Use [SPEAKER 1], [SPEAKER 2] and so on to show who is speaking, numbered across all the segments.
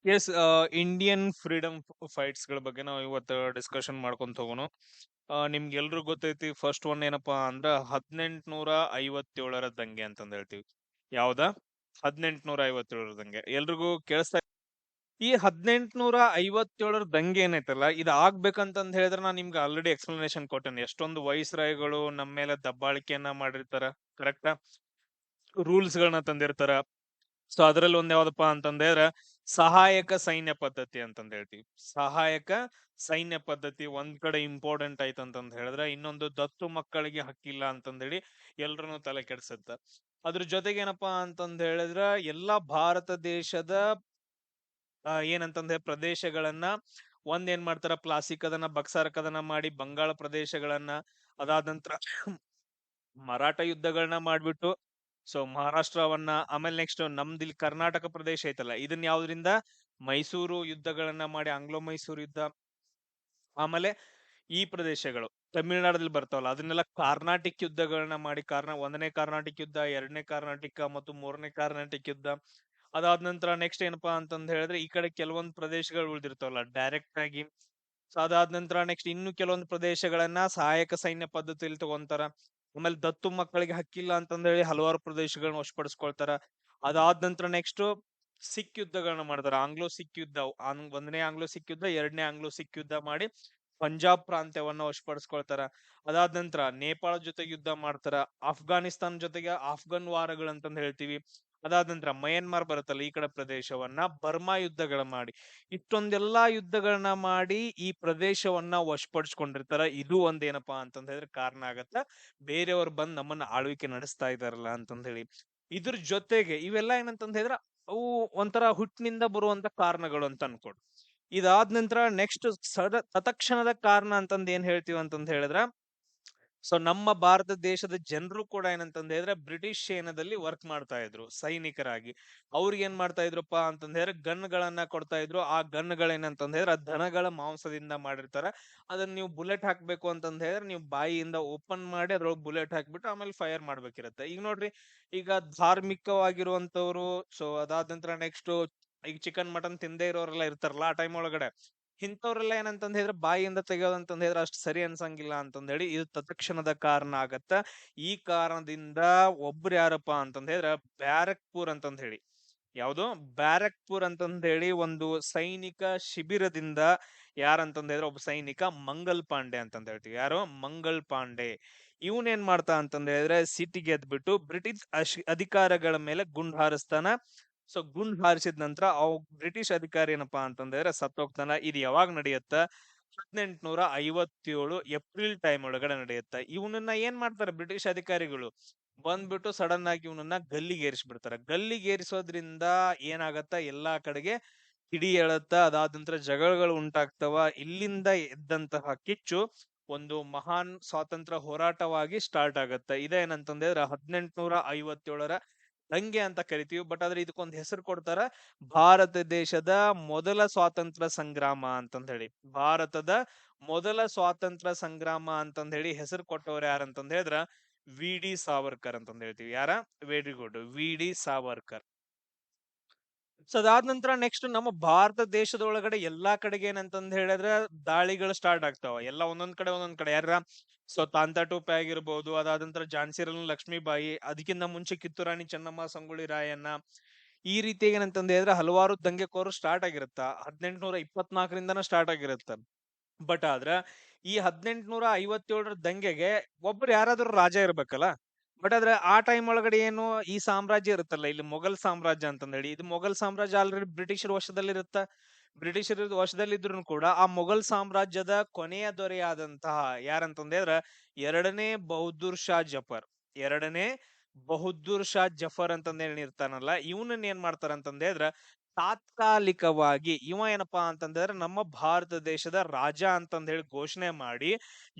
[SPEAKER 1] S, Indian freedom fights ಗಳ ಬಗ್ಗೆ ನಾವು ಇವತ್ತು ಡಿಸ್ಕಷನ್ ಮಾಡ್ಕೊಂತ ಹೋಗೋಣ. ನಿಮ್ಗೆಲ್ರಿಗೂ ಗೊತ್ತೈತಿ, ಫಸ್ಟ್ ಒನ್ ಏನಪ್ಪಾ ಅಂದ್ರ 1857ರ ದಂಗೆ ಅಂತಂದ್ ಹೇಳ್ತೀವಿ. ಯಾವ್ದಾ? 1857ರ ದಂಗೆ ಎಲ್ರಿಗೂ ಕೇಳಿಸ್ತಾ? ಈ 1857ರ ದಂಗೆ ಏನೈತಲ್ಲ, ಇದು ಆಗ್ಬೇಕಂತಂದ್ ಹೇಳಿದ್ರೆ ನಾನು ನಿಮ್ಗೆ ಆಲ್ರೆಡಿ ಎಕ್ಸ್ಪ್ಲನೇಷನ್ ಕೊಟ್ಟೇನೆ. ಎಷ್ಟೊಂದು ವೈಸ್ರಾಯ್ಗಳು ನಮ್ಮ ಮೇಲೆ ದಬ್ಬಾಳಿಕೆಯನ್ನ ಮಾಡಿರ್ತಾರ, ಕರೆಕ್ಟಾ? ರೂಲ್ಸ್ ಗಳನ್ನ ತಂದಿರ್ತಾರ. ಸೊ ಅದ್ರಲ್ಲಿ ಒಂದ್ ಯಾವ್ದಪ್ಪ ಅಂತಂದ್ರೆ ಸಹಾಯಕ ಸೈನ್ಯ ಪದ್ಧತಿ ಅಂತಂದ್ ಹೇಳ್ತೀವಿ. ಸಹಾಯಕ ಸೈನ್ಯ ಪದ್ಧತಿ ಒಂದ್ ಕಡೆ ಇಂಪಾರ್ಟೆಂಟ್ ಆಯ್ತು ಅಂತಂದ್ ಹೇಳಿದ್ರೆ, ಇನ್ನೊಂದು ದತ್ತು ಮಕ್ಕಳಿಗೆ ಹಕ್ಕಿಲ್ಲ ಅಂತಂದೇಳಿ ಎಲ್ರನ್ನೂ ತಲೆ ಕೆಡ್ಸುತ್ತ. ಅದ್ರ ಜೊತೆಗೆ ಏನಪ್ಪಾ ಅಂತಂದ್ ಹೇಳಿದ್ರ, ಎಲ್ಲಾ ಭಾರತ ದೇಶದ ಏನಂತಂದ್ರೆ ಪ್ರದೇಶಗಳನ್ನ ಒಂದ್ ಏನ್ ಮಾಡ್ತಾರ, ಪ್ಲಾಸ್ಟಿಕ್ ಕದನ, ಬಕ್ಸಾರ ಕದನ ಮಾಡಿ ಬಂಗಾಳ ಪ್ರದೇಶಗಳನ್ನ, ಅದಾದ ನಂತರ ಮರಾಠ ಯುದ್ಧಗಳನ್ನ ಮಾಡ್ಬಿಟ್ಟು ಸೊ ಮಹಾರಾಷ್ಟ್ರವನ್ನ, ಆಮೇಲೆ ನೆಕ್ಸ್ಟ್ ನಮ್ದು ಇಲ್ಲಿ ಕರ್ನಾಟಕ ಪ್ರದೇಶ ಐತಲ್ಲ, ಇದನ್ನ ಯಾವ್ದ್ರಿಂದ ಮೈಸೂರು ಯುದ್ಧಗಳನ್ನ ಮಾಡಿ, ಆಂಗ್ಲೋ ಮೈಸೂರು ಯುದ್ಧ. ಆಮೇಲೆ ಈ ಪ್ರದೇಶಗಳು ತಮಿಳುನಾಡಲ್ಲಿ ಬರ್ತಾವಲ್ಲ, ಅದನ್ನೆಲ್ಲ ಕಾರ್ನಾಟಿಕ್ ಯುದ್ಧಗಳನ್ನ ಮಾಡಿ, ಒಂದನೇ ಕಾರ್ನಾಟಿಕ್ ಯುದ್ಧ, ಎರಡನೇ ಕಾರ್ನಾಟಿಕ ಮತ್ತು ಮೂರನೇ ಕಾರ್ನಾಟಿಕ್ ಯುದ್ಧ. ಅದಾದ ನಂತರ ನೆಕ್ಸ್ಟ್ ಏನಪ್ಪಾ ಅಂತಂದ್ ಹೇಳಿದ್ರೆ, ಈ ಕಡೆ ಕೆಲವೊಂದು ಪ್ರದೇಶಗಳು ಉಳಿದಿರ್ತಾವಲ್ಲ ಡೈರೆಕ್ಟ್ ಆಗಿ. ಸೊ ಅದಾದ ನಂತರ ನೆಕ್ಸ್ಟ್ ಇನ್ನು ಕೆಲವೊಂದು ಪ್ರದೇಶಗಳನ್ನ ಸಹಾಯಕ ಸೈನ್ಯ ಪದ್ಧತಿಯಲ್ಲಿ ತಗೊಂತಾರ. ಆಮೇಲೆ ದತ್ತು ಮಕ್ಕಳಿಗೆ ಹಕ್ಕಿಲ್ಲ ಅಂತಂದ್ ಹೇಳಿ ಹಲವಾರು ಪ್ರದೇಶಗಳನ್ನ ವಶಪಡಿಸ್ಕೊಳ್ತಾರ. ಅದಾದ ನಂತರ ನೆಕ್ಸ್ಟ್ ಸಿಖ್ ಯುದ್ಧಗಳನ್ನ ಮಾಡ್ತಾರ. ಆಂಗ್ಲೋ ಸಿಖ್ ಯುದ್ಧ, ಒಂದನೇ ಆಂಗ್ಲೋ ಸಿಖ್ ಯುದ್ಧ, ಎರಡನೇ ಆಂಗ್ಲೋ ಸಿಖ್ ಯುದ್ಧ ಮಾಡಿ ಪಂಜಾಬ್ ಪ್ರಾಂತ್ಯವನ್ನ ವಶಪಡಿಸ್ಕೊಳ್ತಾರ. ಅದಾದ ನಂತರ ನೇಪಾಳ ಜೊತೆಗೆ ಯುದ್ಧ ಮಾಡ್ತಾರ. ಅಫ್ಘಾನಿಸ್ತಾನ ಜೊತೆಗೆ ಆಫ್ಘನ್ ವಾರಗಳಂತಂದ್ ಹೇಳ್ತೀವಿ. ಅದಾದ ನಂತರ ಮಯನ್ಮಾರ್ ಬರುತ್ತಲ್ಲ, ಈ ಕಡೆ ಪ್ರದೇಶವನ್ನ ಬರ್ಮಾ ಯುದ್ಧಗಳ ಮಾಡಿ, ಇಷ್ಟೊಂದೆಲ್ಲಾ ಯುದ್ಧಗಳನ್ನ ಮಾಡಿ ಈ ಪ್ರದೇಶವನ್ನ ವಶಪಡಿಸ್ಕೊಂಡಿರ್ತಾರ. ಇದು ಒಂದೇನಪ್ಪಾ ಅಂತಂದ್ ಹೇಳಿದ್ರೆ ಕಾರಣ ಆಗತ್ತ, ಬೇರೆಯವ್ರು ಬಂದ್ ನಮ್ಮನ್ನ ಆಳ್ವಿಕೆ ನಡೆಸ್ತಾ ಇದಾರಲ್ಲ ಅಂತಂದ್ ಹೇಳಿ. ಇದ್ರ ಜೊತೆಗೆ ಇವೆಲ್ಲ ಏನಂತಂದ್ ಹೇಳಿದ್ರ ಅವು ಒಂಥರ ಹುಟ್ಟಿನಿಂದ ಬರುವಂತ ಕಾರಣಗಳು ಅಂತ ಅನ್ಕೊಡು. ಇದಾದ ನಂತರ ನೆಕ್ಸ್ಟ್ ತತ್ಕ್ಷಣದ ಕಾರಣ ಅಂತಂದ್ ಏನ್ ಹೇಳ್ತೀವಿ ಅಂತಂದ್ ಹೇಳಿದ್ರ, ಸೊ ನಮ್ಮ ಭಾರತ ದೇಶದ ಜನರು ಕೂಡ ಏನಂತಂದ್ ಹೇಳಿದ್ರೆ ಬ್ರಿಟಿಷ್ ಸೇನಾದಲ್ಲಿ ವರ್ಕ್ ಮಾಡ್ತಾ ಇದ್ರು ಸೈನಿಕರಾಗಿ. ಅವ್ರಿಗೆ ಏನ್ ಮಾಡ್ತಾ ಇದ್ರಪ್ಪ ಅಂತಂದ್ ಹೇಳಿದ್ರೆ ಗನ್ಗಳನ್ನ ಕೊಡ್ತಾ ಇದ್ರು. ಆ ಗನ್ಗಳೇನಂತಂದ್ ಹೇಳಿದ್ರೆ ದನಗಳ ಮಾಂಸದಿಂದ ಮಾಡಿರ್ತಾರ. ಅದನ್ನ ನೀವು ಬುಲೆಟ್ ಹಾಕ್ಬೇಕು ಅಂತಂದ್ ಹೇಳಿದ್ರೆ ನೀವು ಬಾಯಿಯಿಂದ ಓಪನ್ ಮಾಡಿ ಅದ್ರೊಳಗೆ ಬುಲೆಟ್ ಹಾಕ್ಬಿಟ್ಟು ಆಮೇಲೆ ಫೈರ್ ಮಾಡ್ಬೇಕಿರತ್ತೆ. ಈಗ ನೋಡ್ರಿ, ಈಗ ಧಾರ್ಮಿಕವಾಗಿರುವಂತವ್ರು, ಸೊ ಅದಾದ ನಂತರ ನೆಕ್ಸ್ಟ್ ಈಗ ಚಿಕನ್ ಮಟನ್ ತಿಂದೇ ಇರೋರೆಲ್ಲ ಇರ್ತಾರಲ್ಲ, ಆ ಟೈಮ್ ಒಳಗಡೆ ಇಂಥವ್ರೆಲ್ಲ ಏನಂತಂದ್ ಹೇಳಿದ್ರೆ ಬಾಯಿಯಿಂದ ತೆಗೆಯೋದಂತಂದ್ ಹೇಳಿದ್ರೆ ಅಷ್ಟು ಸರಿ ಅನ್ಸಂಗಿಲ್ಲ ಅಂತಂದ್ ಹೇಳಿ ಇದು ತತ್ಕ್ಷಣದ ಕಾರಣ ಆಗತ್ತ. ಈ ಕಾರಣದಿಂದ ಒಬ್ರು ಯಾರಪ್ಪ ಅಂತಂದ್ ಹೇಳಿದ್ರೆ ಬ್ಯಾರಕ್ಪುರ್ ಅಂತಂದ್ ಹೇಳಿ, ಯಾವ್ದು ಬ್ಯಾರಕ್ಪುರ್ ಅಂತಂದ್ ಹೇಳಿ ಒಂದು ಸೈನಿಕ ಶಿಬಿರದಿಂದ ಯಾರಂತಂದ್ ಹೇಳಿದ್ರೆ ಒಬ್ಬ ಸೈನಿಕ ಮಂಗಲ್ ಪಾಂಡೆ ಅಂತಂದ್ ಹೇಳ್ತೀವಿ. ಯಾರು? ಮಂಗಲ್ ಪಾಂಡೆ. ಇವನ್ ಏನ್ ಮಾಡ್ತಾ ಅಂತಂದ್ ಹೇಳಿದ್ರೆ ಸಿಟಿಗೆ ಎದ್ಬಿಟ್ಟು ಬ್ರಿಟಿಷ್ ಅಧಿಕಾರಿಗಳ ಮೇಲೆ ಗುಂಡ್ ಹಾರಿಸ್ತಾನ. ಸೊ ಗುಂಡ್ ಹಾರಿಸಿದ ನಂತರ ಬ್ರಿಟಿಷ್ ಅಧಿಕಾರಿ ಏನಪ್ಪಾ ಅಂತಂದ್ರೆ ಸತ್ತೋಗ್ತಾನ. ಇದು ಯಾವಾಗ ನಡೆಯುತ್ತ? 1857 ಏಪ್ರಿಲ್ ಟೈಮ್ ಒಳಗಡೆ ನಡೆಯುತ್ತ. ಇವನನ್ನ ಏನ್ ಮಾಡ್ತಾರೆ ಬ್ರಿಟಿಷ್ ಅಧಿಕಾರಿಗಳು, ಬಂದ್ಬಿಟ್ಟು ಸಡನ್ ಆಗಿ ಇವನನ್ನ ಗಲ್ಲಿಗೇರಿಸ್ಬಿಡ್ತಾರ. ಗಲ್ಲಿಗೇರಿಸೋದ್ರಿಂದ ಏನಾಗತ್ತ, ಎಲ್ಲಾ ಕಡೆಗೆ ಕಿಡಿ ಹೇಳತ್ತ. ಅದಾದ ನಂತರ ಜಗಳಗಳು ಉಂಟಾಗ್ತವ. ಇಲ್ಲಿಂದ ಎದ್ದಂತಹ ಕಿಚ್ಚು ಒಂದು ಮಹಾನ್ ಸ್ವಾತಂತ್ರ್ಯ ಹೋರಾಟವಾಗಿ ಸ್ಟಾರ್ಟ್ ಆಗತ್ತ. ಇದೇನಂತಂದ್ರೆ 1857ರ ದಂಗೆ ಅಂತ ಕರಿತೀವಿ. ಬಟ್ ಆದ್ರೆ ಇದಕ್ಕೊಂದು ಹೆಸರು ಕೊಡ್ತಾರ, ಭಾರತ ದೇಶದ ಮೊದಲ ಸ್ವಾತಂತ್ರ್ಯ ಸಂಗ್ರಾಮ ಅಂತಂದ್ ಹೇಳಿ. ಭಾರತದ ಮೊದಲ ಸ್ವಾತಂತ್ರ್ಯ ಸಂಗ್ರಾಮ ಅಂತಂದ್ ಹೇಳಿ ಹೆಸರು ಕೊಟ್ಟವ್ರು ಯಾರಂತಂದ್ ಹೇಳಿದ್ರ ವಿ ಡಿ ಸಾವರ್ಕರ್ ಅಂತಂದ್ ಹೇಳ್ತೀವಿ. ಯಾರ? Very good, V D Savarkar. So ಅದಾದ ನಂತರ ನೆಕ್ಸ್ಟ್ ನಮ್ಮ ಭಾರತ ದೇಶದ ಒಳಗಡೆ ಎಲ್ಲಾ ಕಡೆಗೆ ಏನಂತಂದ್ ಹೇಳಿದ್ರೆ ದಾಳಿಗಳು ಸ್ಟಾರ್ಟ್ ಆಗ್ತಾವ. ಎಲ್ಲ ಒಂದೊಂದ್ ಕಡೆ ಯಾರ? ಸೊ ತಾಂತಾ ಟೋಪೆ ಆಗಿರ್ಬೋದು, ಅದಾದ ನಂತರ ಝಾನ್ಸಿ ರಾಣಿ ಲಕ್ಷ್ಮೀಬಾಯಿ, ಅದಕ್ಕಿಂತ ಮುಂಚೆ ಕಿತ್ತೂರು ರಾಣಿ ಚೆನ್ನಮ್ಮ, ಸಂಗೊಳ್ಳಿ ರಾಯಣ್ಣ, ಈ ರೀತಿ ಏನಂತಂದ್ ಹೇಳಿದ್ರೆ ಹಲವಾರು ದಂಗೆಕೋರು ಸ್ಟಾರ್ಟ್ ಆಗಿರುತ್ತ. 1824ರಿಂದನ ಸ್ಟಾರ್ಟ್ ಆಗಿರುತ್ತ. ಬಟ್ ಆದ್ರ ಈ 1857ರ ದಂಗೆಗೆ ಒಬ್ರು ಯಾರಾದ್ರೂ ರಾಜ ಇರ್ಬೇಕಲ್ಲ. ಬಟ್ ಆದ್ರೆ ಆ ಟೈಮ್ ಒಳಗಡೆ ಏನು, ಈ ಸಾಮ್ರಾಜ್ಯ ಇರುತ್ತಲ್ಲ, ಇಲ್ಲಿ ಮೊಘಲ್ ಸಾಮ್ರಾಜ್ಯ ಅಂತಂದ್ ಹೇಳಿ, ಇದು ಮೊಘಲ್ ಸಾಮ್ರಾಜ್ಯ ಆಲ್ರೆಡಿ ಬ್ರಿಟಿಷರ ವಶದಲ್ಲಿರುತ್ತ. ಬ್ರಿಟಿಷರ ವಶದಲ್ಲಿದ್ರು ಕೂಡ ಆ ಮೊಘಲ್ ಸಾಮ್ರಾಜ್ಯದ ಕೊನೆಯ ದೊರೆಯಾದಂತಹ ಯಾರಂತಂದ್ರೆ ಎರಡನೇ ಬಹದ್ದೂರ್ ಶಾ ಜಫರ್, ಎರಡನೇ ಬಹದ್ದೂರ್ ಶಾ ಜಫರ್ ಅಂತಂದ್ ಇರ್ತಾನಲ್ಲ, ಇವನನ್ನ ಏನ್ ಮಾಡ್ತಾರ ಅಂತಂದ್ರೆ ತಾತ್ಕಾಲಿಕವಾಗಿ ಇವ ಏನಪ್ಪಾ ಅಂತಂದ್ರೆ ನಮ್ಮ ಭಾರತ ದೇಶದ ರಾಜ ಅಂತಂದ್ ಹೇಳಿ ಘೋಷಣೆ ಮಾಡಿ,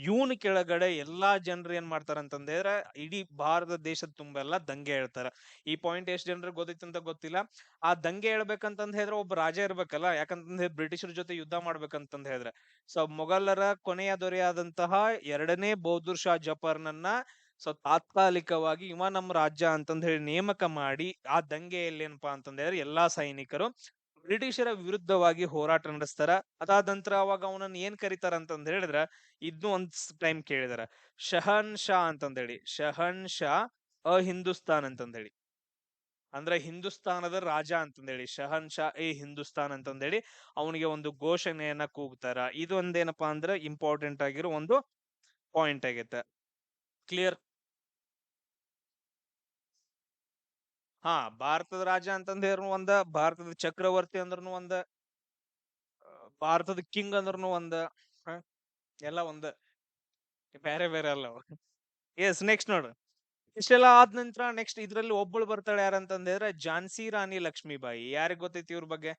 [SPEAKER 1] ಇವನ್ ಕೆಳಗಡೆ ಎಲ್ಲಾ ಜನರು ಏನ್ ಮಾಡ್ತಾರ ಅಂತಂದ್ರೆ ಇಡೀ ಭಾರತ ದೇಶದ ತುಂಬೆಲ್ಲ ದಂಗೆ ಹೇಳ್ತಾರ. ಈ ಪಾಯಿಂಟ್ ಎಷ್ಟ್ ಜನರಿಗೆ ಗೊತ್ತೈತಿ ಅಂತ ಗೊತ್ತಿಲ್ಲ. ಆ ದಂಗೆ ಹೇಳ್ಬೇಕಂತಂದ್ ಹೇಳಿದ್ರೆ ಒಬ್ಬ ರಾಜ ಇರ್ಬೇಕಲ್ಲ, ಯಾಕಂತಂದ್ರೆ ಬ್ರಿಟಿಷರ ಜೊತೆ ಯುದ್ಧ ಮಾಡ್ಬೇಕಂತಂದ್ ಹೇಳಿದ್ರೆ. ಸೊ ಮೊಘಲರ ಕೊನೆಯ ದೊರೆಯಾದಂತಹ ಎರಡನೇ ಬಹದ್ದೂರ್ ಶಾ ಜಫರ್ನನ್ನ ಸೊ ತಾತ್ಕಾಲಿಕವಾಗಿ ಇವ ನಮ್ಮ ರಾಜ್ಯ ಅಂತಂದ್ ಹೇಳಿ ನೇಮಕ ಮಾಡಿ, ಆ ದಂಗೆಯಲ್ಲಿ ಏನಪ್ಪಾ ಅಂತಂದ್ರೆ ಎಲ್ಲಾ ಸೈನಿಕರು ಬ್ರಿಟಿಷರ ವಿರುದ್ಧವಾಗಿ ಹೋರಾಟ ನಡೆಸ್ತಾರ. ಅದಾದ ನಂತರ ಅವಾಗ ಅವನನ್ನ ಏನ್ ಕರೀತಾರ ಅಂತಂದ್ ಹೇಳಿದ್ರ, ಇದ್ನು ಒಂದ್ ಟೈಮ್ ಕೇಳಿದಾರ, ಶಹನ್ ಶಾ ಅಂತಂದೇಳಿ, ಶಹನ್ ಶಾ ಹಿಂದೂಸ್ತಾನ್ ಅಂತಂದೇಳಿ, ಅಂದ್ರೆ ಹಿಂದೂಸ್ತಾನದ ರಾಜ ಅಂತಂದೇಳಿ, ಶಹನ್ ಶಾ ಹಿಂದೂಸ್ತಾನ್ ಅಂತಂದೇಳಿ ಅವನಿಗೆ ಒಂದು ಘೋಷಣೆಯನ್ನ ಕೂಗ್ತಾರ. ಇದು ಒಂದೇನಪ್ಪಾ ಅಂದ್ರೆ ಇಂಪಾರ್ಟೆಂಟ್ ಆಗಿರೋ ಒಂದು ಪಾಯಿಂಟ್ ಆಗೈತೆ. ಕ್ಲಿಯರ್? ಹಾ, ಭಾರತದ ರಾಜ ಅಂತಂದ್ರೆ ಒಂದ, ಭಾರತದ ಚಕ್ರವರ್ತಿ ಅಂದ್ರನು ಒಂದ, ಭಾರತದ ಕಿಂಗ್ ಅಂದ್ರನು ಒಂದ, ಹ, ಎಲ್ಲ ಒಂದ, ಬೇರೆ ಬೇರೆ ಅಲ್ಲ. ಎಸ್, ನೆಕ್ಸ್ಟ್ ನೋಡು. ಇಷ್ಟೆಲ್ಲ ಆದ ನಂತರ ನೆಕ್ಸ್ಟ್ ಇದ್ರಲ್ಲಿ ಒಬ್ಬಳು ಬರ್ತಾಳೆ, ಯಾರಂತಂದ್ರೆ ಝಾನ್ಸಿ ರಾಣಿ ಲಕ್ಷ್ಮೀಬಾಯಿ. ಯಾರಿಗ್ ಗೊತ್ತೈತಿ ಇವ್ರ ಬಗ್ಗೆ?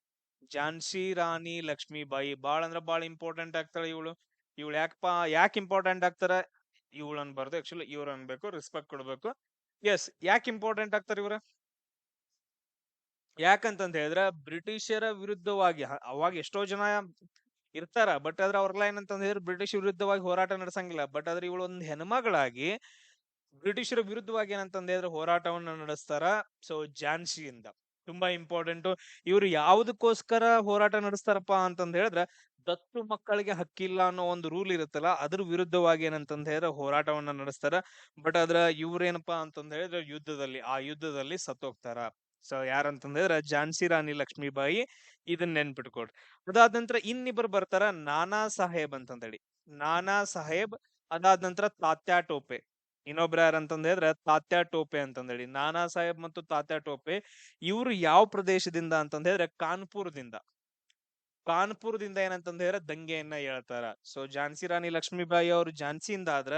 [SPEAKER 1] ಝಾನ್ಸಿ ರಾಣಿ ಲಕ್ಷ್ಮೀಬಾಯಿ ಬಾಳ ಅಂದ್ರ ಬಾಳ ಇಂಪಾರ್ಟೆಂಟ್ ಆಗ್ತಾಳೆ ಇವಳು. ಇವಳು ಯಾಕಪ್ಪ, ಯಾಕೆ ಇಂಪಾರ್ಟೆಂಟ್ ಆಗ್ತಾರ? ಇವಳು ಅನ್ಬಾರ್ದು, ಆಕ್ಚುಲಿ ಇವ್ರು ಅನ್ಬೇಕು, ರೆಸ್ಪೆಕ್ಟ್ ಕೊಡ್ಬೇಕು. ಎಸ್, ಯಾಕೆ ಇಂಪಾರ್ಟೆಂಟ್ ಆಗ್ತಾರ ಇವ್ರ? ಯಾಕಂತಂದ ಹೇಳಿದ್ರ ಬ್ರಿಟಿಷರ ವಿರುದ್ಧವಾಗಿ ಅವಾಗ ಎಷ್ಟೋ ಜನ ಇರ್ತಾರ, ಬಟ್ ಆದ್ರೆ ಅವ್ರೆಲ್ಲ ಏನಂತಂದ ಹೇಳಿದ್ರೆ ಬ್ರಿಟಿಷ್ ವಿರುದ್ಧವಾಗಿ ಹೋರಾಟ ನಡೆಸಂಗಿಲ್ಲ. ಬಟ್ ಆದ್ರೆ ಇವಳು ಒಂದು ಹೆಣ್ಮಗಳಾಗಿ ಬ್ರಿಟಿಷರ ವಿರುದ್ಧವಾಗಿ ಏನಂತಂದ ಹೇಳಿದ್ರೆ ಹೋರಾಟವನ್ನ ನಡೆಸ್ತಾರ. ಸೊ ಝಾನ್ಸಿಯಿಂದ ತುಂಬಾ ಇಂಪಾರ್ಟೆಂಟ್. ಇವ್ರು ಯಾವುದಕ್ಕೋಸ್ಕರ ಹೋರಾಟ ನಡೆಸ್ತಾರಪ್ಪ ಅಂತಂದ ಹೇಳಿದ್ರೆ, ದತ್ತು ಮಕ್ಕಳಿಗೆ ಹಕ್ಕಿಲ್ಲ ಅನ್ನೋ ಒಂದು ರೂಲ್ ಇರುತ್ತಲ್ಲ, ಅದ್ರ ವಿರುದ್ಧವಾಗಿ ಏನಂತಂದ ಹೇಳಿದ್ರೆ ಹೋರಾಟವನ್ನ ನಡೆಸ್ತಾರ. ಬಟ್ ಆದ್ರ ಇವ್ರೇನಪ್ಪಾ ಅಂತಂದ ಹೇಳಿದ್ರೆ ಆ ಯುದ್ಧದಲ್ಲಿ ಸತ್ತೋಗ್ತಾರ. ಸೊ ಯಾರಂತಂದ ಹೇಳಿದ್ರೆ ಝಾನ್ಸಿ ರಾಣಿ ಲಕ್ಷ್ಮೀಬಾಯಿ. ಇದನ್ನ ನೆನ್ಪಿಟ್ಕೊಡ್ರಿ. ಅದಾದ ನಂತರ ಇನ್ನಿಬ್ರು ಬರ್ತಾರ, ನಾನಾ ಸಾಹೇಬ್ ಅಂತಂದೇಳಿ, ನಾನಾ ಸಾಹೇಬ್. ಅದಾದ ನಂತರ ತಾತ್ಯಾ ಟೋಪೆ. ಇನ್ನೊಬ್ರು ಯಾರಂತಂದ ಹೇಳಿದ್ರೆ ತಾತ್ಯಾ ಟೋಪೆ ಅಂತಂದೇಳಿ. ನಾನಾ ಸಾಹೇಬ್ ಮತ್ತು ತಾತ್ಯಾ ಟೋಪೆ ಇವ್ರು ಯಾವ ಪ್ರದೇಶದಿಂದ ಅಂತಂದ ಹೇಳಿದ್ರೆ ಕಾನ್ಪುರದಿಂದ. ಕಾನ್ಪುರದಿಂದ ಏನಂತಂದ ಹೇಳಿದ್ರೆ ದಂಗೆಯನ್ನ ಹೇಳ್ತಾರ. ಸೊ ಝಾನ್ಸಿ ರಾಣಿ ಲಕ್ಷ್ಮೀಬಾಯಿ ಅವರು ಝಾನ್ಸಿಯಿಂದ ಆದ್ರ,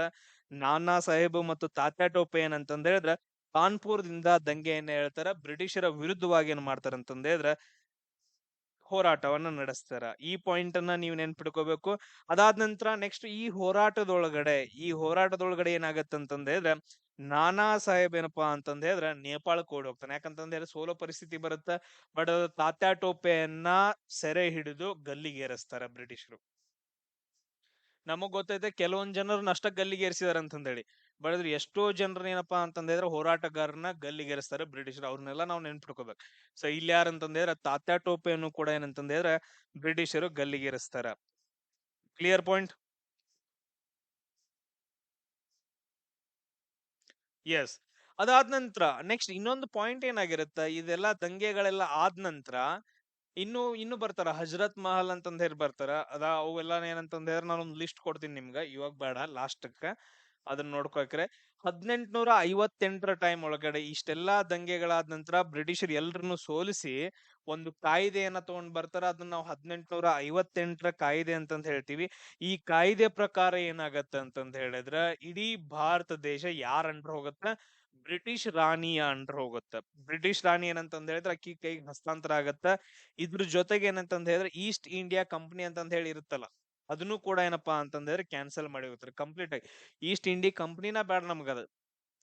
[SPEAKER 1] ನಾನಾ ಸಾಹೇಬ್ ಮತ್ತು ತಾತ್ಯಾ ಟೋಪೆ ಏನಂತಂದ ಹೇಳಿದ್ರೆ ಕಾನ್ಪುರದಿಂದ ದಂಗೆಯನ್ನ ಹೇಳ್ತಾರ. ಬ್ರಿಟಿಷರ ವಿರುದ್ಧವಾಗಿ ಏನ್ ಮಾಡ್ತಾರ ಅಂತಂದ ಹೇಳಿದ್ರೆ ಹೋರಾಟವನ್ನ ನಡೆಸ್ತಾರ. ಈ ಪಾಯಿಂಟ್ ಅನ್ನ ನೀವು ನೆನ್ಪಿಡ್ಕೋಬೇಕು. ಅದಾದ ನಂತರ ನೆಕ್ಸ್ಟ್ ಈ ಹೋರಾಟದೊಳಗಡೆ ಏನಾಗತ್ತಂತಂದ ಹೇಳಿದ್ರೆ, ನಾನಾ ಸಾಹೇಬ್ ಏನಪ್ಪಾ ಅಂತಂದ ಹೇಳಿದ್ರೆ ನೇಪಾಳಕ್ಕೆ ಓಡಿ ಹೋಗ್ತಾನೆ. ಯಾಕಂತಂದ ಹೇಳಿದ್ರೆ ಸೋಲೋ ಪರಿಸ್ಥಿತಿ ಬರುತ್ತೆ. ಬಟ್ ತಾತ್ಯಾ ಟೋಪೆಯನ್ನ ಸೆರೆ ಹಿಡಿದು ಗಲ್ಲಿಗೇರಿಸ್ತಾರ ಬ್ರಿಟಿಷರು. ನಮಗ್ ಗೊತ್ತೈತೆ ಕೆಲವೊಂದ್ ಜನರನ್ನ ಅಷ್ಟ ಗಲ್ಲಿಗೇರಿಸಿದಾರ ಅಂತಂದೇಳಿ, ಬಟ್ ಆದ್ರೆ ಎಷ್ಟೋ ಜನರನ್ನ ಏನಪ್ಪಾ ಅಂತಂದ್ರೆ ಹೋರಾಟಗಾರನ ಗಲ್ಲಿಗೇರಿಸ್ತಾರೆ ಬ್ರಿಟಿಷರು. ಅವ್ರನ್ನೆಲ್ಲ ನಾವು ನೆನ್ಪಿಟ್ಕೋಬೇಕು. ಸೊ ಇಲ್ಲಿ ಯಾರಂತಂದ್ರೆ ತಾತ್ಯಾ ಟೋಪೆಯನ್ನು ಕೂಡ ಏನಂತಂದ್ರೆ ಬ್ರಿಟಿಷರು ಗಲ್ಲಿಗೇರಿಸ್ತಾರ. Clear point? ಎಸ್. ಅದಾದ ನಂತರ ನೆಕ್ಸ್ಟ್ ಇನ್ನೊಂದು ಪಾಯಿಂಟ್ ಏನಾಗಿರುತ್ತೆ, ಇದೆಲ್ಲ ದಂಗೆಗಳೆಲ್ಲ ಆದ ನಂತರ ಇನ್ನು ಬರ್ತಾರ, ಹಜರತ್ ಮಹಲ್ ಅಂತಂದ ಹೇಳಿ ಬರ್ತಾರ. ಅವೆಲ್ಲ ಏನಂತಂದ ಹೇಳಿ ನಾನೊಂದು ಲಿಸ್ಟ್ ಕೊಡ್ತೀನಿ ನಿಮ್ಗ, ಇವಾಗ ಬೇಡ, ಲಾಸ್ಟ್ಕ್ಕ ಅದನ್ನ ನೋಡ್ಕೋಕ್ರೆ. 1858 ಟೈಮ್ ಒಳಗಡೆ ಇಷ್ಟೆಲ್ಲಾ ದಂಗೆಗಳಾದ ನಂತರ ಬ್ರಿಟಿಷರ್ ಎಲ್ರನ್ನು ಸೋಲಿಸಿ ಒಂದು ಕಾಯ್ದೆಯನ್ನ ತಗೊಂಡ್ ಬರ್ತಾರ. ಅದನ್ನ ನಾವು 1858 ಕಾಯ್ದೆ ಅಂತಂದ ಹೇಳ್ತೀವಿ. ಈ ಕಾಯ್ದೆ ಪ್ರಕಾರ ಏನಾಗತ್ತ ಅಂತಂದ ಹೇಳಿದ್ರ, ಇಡೀ ಭಾರತ ದೇಶ ಯಾರ ಅಂಡರ್ ಹೋಗತ್ತ? ಬ್ರಿಟಿಷ್ ರಾಣಿಯ ಅಂಡರ್ ಹೋಗುತ್ತ. ಬ್ರಿಟಿಷ್ ರಾಣಿ ಏನಂತಂದ ಹೇಳಿದ್ರೆ ಅಕ್ಕಿ ಕೈಗೆ ಹಸ್ತಾಂತರ ಆಗತ್ತ. ಇದ್ರ ಜೊತೆಗೆ ಏನಂತಂದ ಹೇಳಿದ್ರೆ ಈಸ್ಟ್ ಇಂಡಿಯಾ ಕಂಪನಿ ಅಂತಂದ ಹೇಳಿ ಇರುತ್ತಲ್ಲ, ಅದನ್ನು ಕೂಡ ಏನಪ್ಪಾ ಅಂತಂದ್ರೆ ಕ್ಯಾನ್ಸಲ್ ಮಾಡಿ ಹೋಗ್ತಾರೆ ಕಂಪ್ಲೀಟ್ ಆಗಿ. ಈಸ್ಟ್ ಇಂಡಿಯಾ ಕಂಪನಿನ ಬೇಡ ನಮ್ಗದ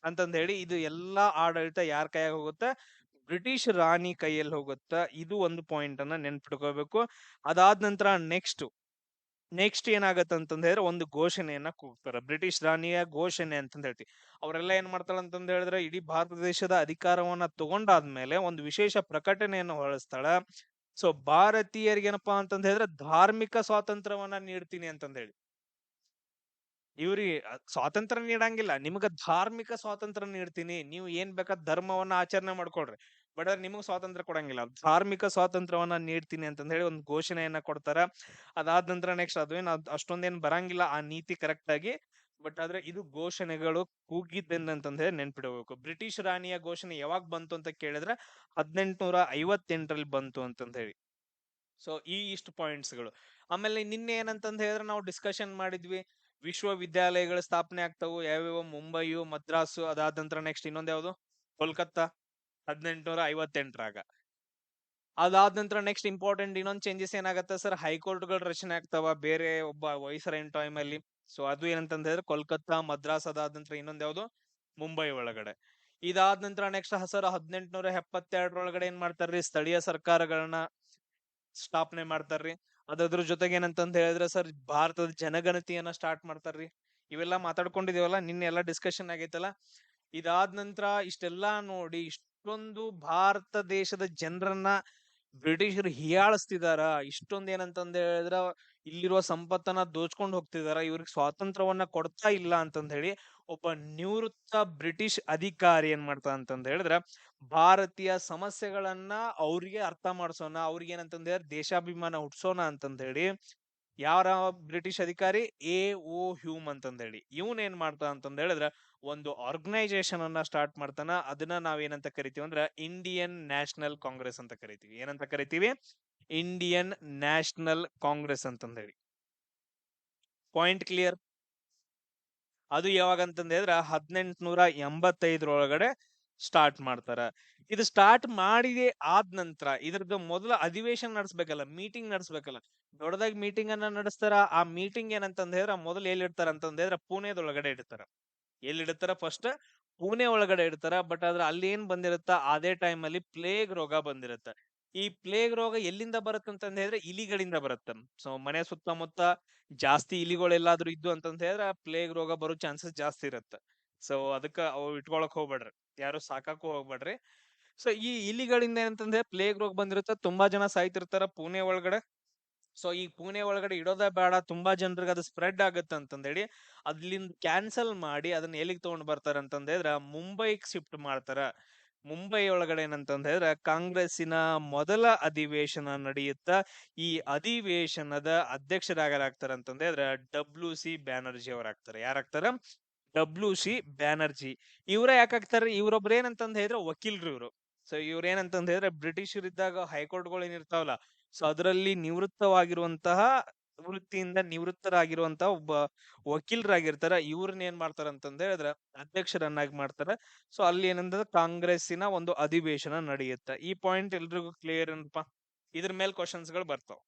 [SPEAKER 1] ಅಂತಂದ ಹೇಳಿ ಇದು ಎಲ್ಲಾ ಆಡಳಿತ ಯಾರ ಕೈಯಾಗ ಹೋಗುತ್ತ? ಬ್ರಿಟಿಷ್ ರಾಣಿ ಕೈಯಲ್ಲಿ ಹೋಗುತ್ತ. ಇದು ಒಂದು ಪಾಯಿಂಟ್ ಅನ್ನ ನೆನ್ಪಿಟ್ಕೋಬೇಕು. ಅದಾದ ನಂತರ ನೆಕ್ಸ್ಟ್ ಏನಾಗತ್ತ ಅಂತಂದ ಹೇಳಿದ್ರೆ ಒಂದು ಘೋಷಣೆಯನ್ನ ಕೂಗ್ತಾರ, ಬ್ರಿಟಿಷ್ ರಾಣಿಯ ಘೋಷಣೆ ಅಂತಂದ ಹೇಳ್ತೀವಿ. ಅವರೆಲ್ಲ ಏನ್ ಮಾಡ್ತಾಳ ಅಂತಂದ ಹೇಳಿದ್ರೆ, ಇಡೀ ಭಾರತ ದೇಶದ ಅಧಿಕಾರವನ್ನ ತಗೊಂಡಾದ್ಮೇಲೆ ಒಂದು ವಿಶೇಷ ಪ್ರಕಟಣೆಯನ್ನು ಹೊರಡಿಸ್ತಾಳ. ಸೊ ಭಾರತೀಯರಿಗೆ ಏನಪ್ಪಾ ಅಂತಂದ ಹೇಳಿದ್ರೆ ಧಾರ್ಮಿಕ ಸ್ವಾತಂತ್ರ್ಯವನ್ನ ನೀಡ್ತೀನಿ ಅಂತಂದ ಹೇಳಿ. ಇವ್ರಿಗೆ ಸ್ವಾತಂತ್ರ್ಯ ನೀಡಂಗಿಲ್ಲ, ನಿಮ್ಗ ಧಾರ್ಮಿಕ ಸ್ವಾತಂತ್ರ್ಯ ನೀಡ್ತೀನಿ, ನೀವು ಏನ್ ಬೇಕಾದ ಧರ್ಮವನ್ನ ಆಚರಣೆ ಮಾಡ್ಕೊಳ್ರಿ, ಬಟ್ ನಿಮಗ್ ಸ್ವಾತಂತ್ರ್ಯ ಕೊಡಂಗಿಲ್ಲ, ಧಾರ್ಮಿಕ ಸ್ವಾತಂತ್ರ್ಯವನ್ನ ನೀಡ್ತೀನಿ ಅಂತಂದ ಹೇಳಿ ಒಂದು ಘೋಷಣೆಯನ್ನ ಕೊಡ್ತಾರ. ಅದಾದ ನಂತರ ನೆಕ್ಸ್ಟ್ ಅದೇನ್ ಅಷ್ಟೊಂದೇನ್ ಬರಂಗಿಲ್ಲ ಆ ನೀತಿ ಕರೆಕ್ಟ್ ಆಗಿ, ಬಟ್ ಆದ್ರೆ ಇದು ಘೋಷಣೆಗಳು ಕೂಗಿದ್ದೆಂದಂತಂದ ಹೇಳಿ ನೆನ್ಪಿಡಬೇಕು. ಬ್ರಿಟಿಷ್ ರಾಣಿಯ ಘೋಷಣೆ ಯಾವಾಗ ಬಂತು ಅಂತ ಕೇಳಿದ್ರೆ 1858 ಬಂತು ಅಂತಂದ ಹೇಳಿ. ಸೊ ಇಷ್ಟು ಪಾಯಿಂಟ್ಸ್ಗಳು. ಆಮೇಲೆ ನಿನ್ನೆ ಏನಂತಂದ ಹೇಳಿದ್ರೆ ನಾವು ಡಿಸ್ಕಷನ್ ಮಾಡಿದ್ವಿ, ವಿಶ್ವವಿದ್ಯಾಲಯಗಳ ಸ್ಥಾಪನೆ ಆಗ್ತಾವು ಯಾವ್ಯಾವ, ಮುಂಬೈಯು, ಮದ್ರಾಸು, ಅದಾದ ನಂತರ ನೆಕ್ಸ್ಟ್ ಇನ್ನೊಂದ್ ಯಾವ್ದು, ಕೋಲ್ಕತ್ತಾ, 1858ರಾಗ. ಅದಾದ ನಂತರ ನೆಕ್ಸ್ಟ್ ಇಂಪಾರ್ಟೆಂಟ್ ಇನ್ನೊಂದು ಚೇಂಜಸ್ ಏನಾಗತ್ತೆ ಸರ್, ಹೈಕೋರ್ಟ್ಗಳ ರಚನೆ ಆಗ್ತಾವ ಬೇರೆ ಒಬ್ಬ ವೈಸರಾಯನ್ ಟೈಮ್ ಅಲ್ಲಿ. ಸೊ ಅದು ಏನಂತಂದ ಹೇಳಿದ್ರೆ ಕೋಲ್ಕತ್ತಾ, ಮದ್ರಾಸ್, ಅದಾದ ನಂತರ ಇನ್ನೊಂದ್ ಯಾವ್ದು, ಮುಂಬೈ ಒಳಗಡೆ. ಇದಾದ ನಂತರ ನೆಕ್ಸ್ಟ್ ಸರ್ 1872 ಏನ್ ಮಾಡ್ತಾರ್ರಿ, ಸ್ಥಳೀಯ ಸರ್ಕಾರಗಳನ್ನ ಸ್ಥಾಪನೆ ಮಾಡ್ತಾರ್ರಿ. ಅದ್ರ ಜೊತೆಗೆ ಏನಂತಂದ ಹೇಳಿದ್ರೆ ಸರ್ ಭಾರತದ ಜನಗಣತಿಯನ್ನ ಸ್ಟಾರ್ಟ್ ಮಾಡ್ತಾರ್ರಿ. ಇವೆಲ್ಲಾ ಮಾತಾಡ್ಕೊಂಡಿದೀವಲ್ಲ, ನಿನ್ನೆ ಎಲ್ಲಾ ಡಿಸ್ಕಷನ್ ಆಗೈತಲ್ಲ. ಇದಾದ ನಂತರ ಇಷ್ಟೆಲ್ಲಾ ನೋಡಿ, ಇಷ್ಟೊಂದು ಭಾರತ ದೇಶದ ಜನರನ್ನ ಬ್ರಿಟಿಷರು ಹೀಯಾಳಿಸ್ತಿದಾರ, ಇಷ್ಟೊಂದ್ ಏನಂತಂದ್ ಹೇಳಿದ್ರ ಇಲ್ಲಿರುವ ಸಂಪತ್ತನ್ನ ದೋಚ್ಕೊಂಡ್ ಹೋಗ್ತಿದಾರ, ಇವ್ರಿಗೆ ಸ್ವಾತಂತ್ರ್ಯವನ್ನ ಕೊಡ್ತಾ ಇಲ್ಲ ಅಂತಂದ್ ಹೇಳಿ ಒಬ್ಬ ನಿವೃತ್ತ ಬ್ರಿಟಿಷ್ ಅಧಿಕಾರಿ ಏನ್ ಮಾಡ್ತಾ ಅಂತಂದ್ ಹೇಳಿದ್ರ ಭಾರತೀಯ ಸಮಸ್ಯೆಗಳನ್ನ ಅವ್ರಿಗೆ ಅರ್ಥ ಮಾಡ್ಸೋಣ, ಅವ್ರಿಗೆ ಏನಂತಂದ್ ಹೇಳಿದ್ರೆ ದೇಶಾಭಿಮಾನ ಹುಟ್ಸೋಣ ಅಂತಂದ್ ಹೇಳಿ ಯಾರ ಬ್ರಿಟಿಷ್ ಅಧಿಕಾರಿ ಎ ಓ ಹ್ಯೂಮ್ ಅಂತಂದ್ ಹೇಳಿ ಇವನ್ ಏನ್ ಮಾಡ್ತಾ ಅಂತಂದ್ ಹೇಳಿದ್ರ ಒಂದು ಆರ್ಗನೈಸೇಷನ್ ಅನ್ನ ಸ್ಟಾರ್ಟ್ ಮಾಡ್ತಾನ. ಅದನ್ನ ನಾವ್ ಏನಂತ ಕರಿತೀವಿ ಅಂದ್ರ ಇಂಡಿಯನ್ ನ್ಯಾಷನಲ್ ಕಾಂಗ್ರೆಸ್ ಅಂತ ಕರಿತೀವಿ. ಏನಂತ ಕರಿತೀವಿ? ಇಂಡಿಯನ್ ನ್ಯಾಷನಲ್ ಕಾಂಗ್ರೆಸ್ ಅಂತಂದ್ ಹೇಳಿ. Point clear? ಅದು ಯಾವಾಗ ಅಂತಂದ್ ಹೇಳಿದ್ರ 1885 ಸ್ಟಾರ್ಟ್ ಮಾಡ್ತಾರ. ಇದು ಸ್ಟಾರ್ಟ್ ಮಾಡಿ ಆದ ನಂತರ ಇದ್ರದ್ದು ಮೊದಲ ಅಧಿವೇಶನ ನಡೆಸ್ಬೇಕಲ್ಲ, ಮೀಟಿಂಗ್ ನಡೆಸ್ಬೇಕಲ್ಲ. ದೊಡ್ಡದಾಗಿ ಮೀಟಿಂಗ್ ಅನ್ನ ನಡೆಸ್ತಾರ. ಆ ಮೀಟಿಂಗ್ ಏನಂತಂದ್ ಹೇಳಿದ್ರ ಮೊದಲು ಎಲ್ಲಿ ಇಡ್ತಾರ ಅಂತಂದ್ ಹೇಳಿದ್ರ ಪುಣೆದೊಳಗಡೆ ಇಡ್ತಾರ. ಎಲ್ಲಿ ಇಡ್ತಾರ? ಫಸ್ಟ್ ಪುಣೆ ಒಳಗಡೆ ಇಡ್ತಾರ. ಬಟ್ ಆದ್ರ ಅಲ್ಲಿ ಏನ್ ಬಂದಿರುತ್ತ, ಅದೇ ಟೈಮ್ ಅಲ್ಲಿ ಪ್ಲೇಗ್ ರೋಗ ಬಂದಿರುತ್ತ. ಈ ಪ್ಲೇಗ್ ರೋಗ ಎಲ್ಲಿಂದ ಬರುತ್ತೆ ಅಂತಂದ್ ಹೇಳಿದ್ರೆ ಇಲಿಗಳಿಂದ ಬರುತ್ತೆ. ಸೊ ಮನೆ ಸುತ್ತಮುತ್ತ ಜಾಸ್ತಿ ಇಲಿಗಳು ಎಲ್ಲಾದ್ರೂ ಇದ್ದು ಅಂತಂದ್ ಹೇಳಿದ್ರೆ ಪ್ಲೇಗ್ ರೋಗ ಬರೋ ಚಾನ್ಸಸ್ ಜಾಸ್ತಿ ಇರುತ್ತೆ. ಸೊ ಅದಕ್ಕ ಅವು ಇಟ್ಕೊಳಕ್ ಹೋಗ್ಬೇಡ್ರಿ, ಯಾರು ಸಾಕಾಕು ಹೋಗ್ಬೇಡ್ರಿ. ಸೊ ಈ ಇಲಿಗಳಿಂದ ಏನಂತಂದ್ರೆ ಪ್ಲೇಗ್ ರೋಗ ಬಂದಿರುತ್ತೆ, ತುಂಬಾ ಜನ ಸಾಯ್ತಿರ್ತಾರ ಪುಣೆ ಒಳಗಡೆ. ಸೊ ಈ ಪುಣೆ ಒಳಗಡೆ ಇಡೋದೇ ಬೇಡ, ತುಂಬಾ ಜನರಿಗೆ ಅದು ಸ್ಪ್ರೆಡ್ ಆಗುತ್ತೆ ಅಂತಂದೇಳಿ ಅದ್ಲಿಂದ ಕ್ಯಾನ್ಸಲ್ ಮಾಡಿ ಅದನ್ನ ಎಲ್ಲಿಗೆ ತಗೊಂಡ್ ಬರ್ತಾರ ಅಂತಂದ್ ಹೇಳಿದ್ರ ಮುಂಬೈಗ್ ಶಿಫ್ಟ್ ಮಾಡ್ತಾರ. ಮುಂಬೈ ಒಳಗಡೆ ಏನಂತಂದ್ ಹೇಳಿದ್ರ ಕಾಂಗ್ರೆಸ್ಸಿನ ಮೊದಲ ಅಧಿವೇಶನ ನಡೆಯುತ್ತ. ಈ ಅಧಿವೇಶನದ ಅಧ್ಯಕ್ಷರಾಗರಾಗ್ತಾರ ಅಂತಂದ್ ಹೇಳಿದ್ರ ಡಬ್ಲ್ಯೂ.ಸಿ. ಬ್ಯಾನರ್ಜಿ ಅವರಾಗ್ತಾರೆ. ಯಾರಾಗ್ತಾರ? ಡಬ್ಲ್ಯೂ.ಸಿ. ಬ್ಯಾನರ್ಜಿ. ಇವ್ರ ಯಾಕಾಗ್ತಾರ? ಇವ್ರೊಬ್ರ ಏನಂತಂದ್ ಹೇಳಿದ್ರೆ ವಕೀಲ್ರು ಇವ್ರು. ಸೊ ಇವ್ರ ಏನಂತಂದ್ ಹೇಳಿದ್ರೆ ಬ್ರಿಟಿಷರಿದ್ದಾಗ ಹೈಕೋರ್ಟ್ಗಳು ಏನಿರ್ತಾವಲ್ಲ, ಸೊ ಅದರಲ್ಲಿ ನಿವೃತ್ತವಾಗಿರುವಂತಹ ವೃತ್ತಿಯಿಂದ ನಿವೃತ್ತರಾಗಿರುವಂತಹ ಒಬ್ಬ ವಕೀಲರಾಗಿರ್ತಾರ. ಇವ್ರನ್ನ ಏನ್ ಮಾಡ್ತಾರ ಅಂತಂದ್ ಹೇಳಿದ್ರ ಅಧ್ಯಕ್ಷರನ್ನಾಗಿ ಮಾಡ್ತಾರ. ಸೊ ಅಲ್ಲಿ ಏನಂದ್ರೆ ಕಾಂಗ್ರೆಸ್ಸಿನ ಒಂದು ಅಧಿವೇಶನ ನಡೆಯುತ್ತೆ. ಈ ಪಾಯಿಂಟ್ ಎಲ್ರಿಗೂ ಕ್ಲಿಯರ್ ಏನಪ್ಪಾ? ಇದ್ರ ಮೇಲೆ ಕ್ವಶನ್ಸ್ ಗಳು ಬರ್ತಾವ.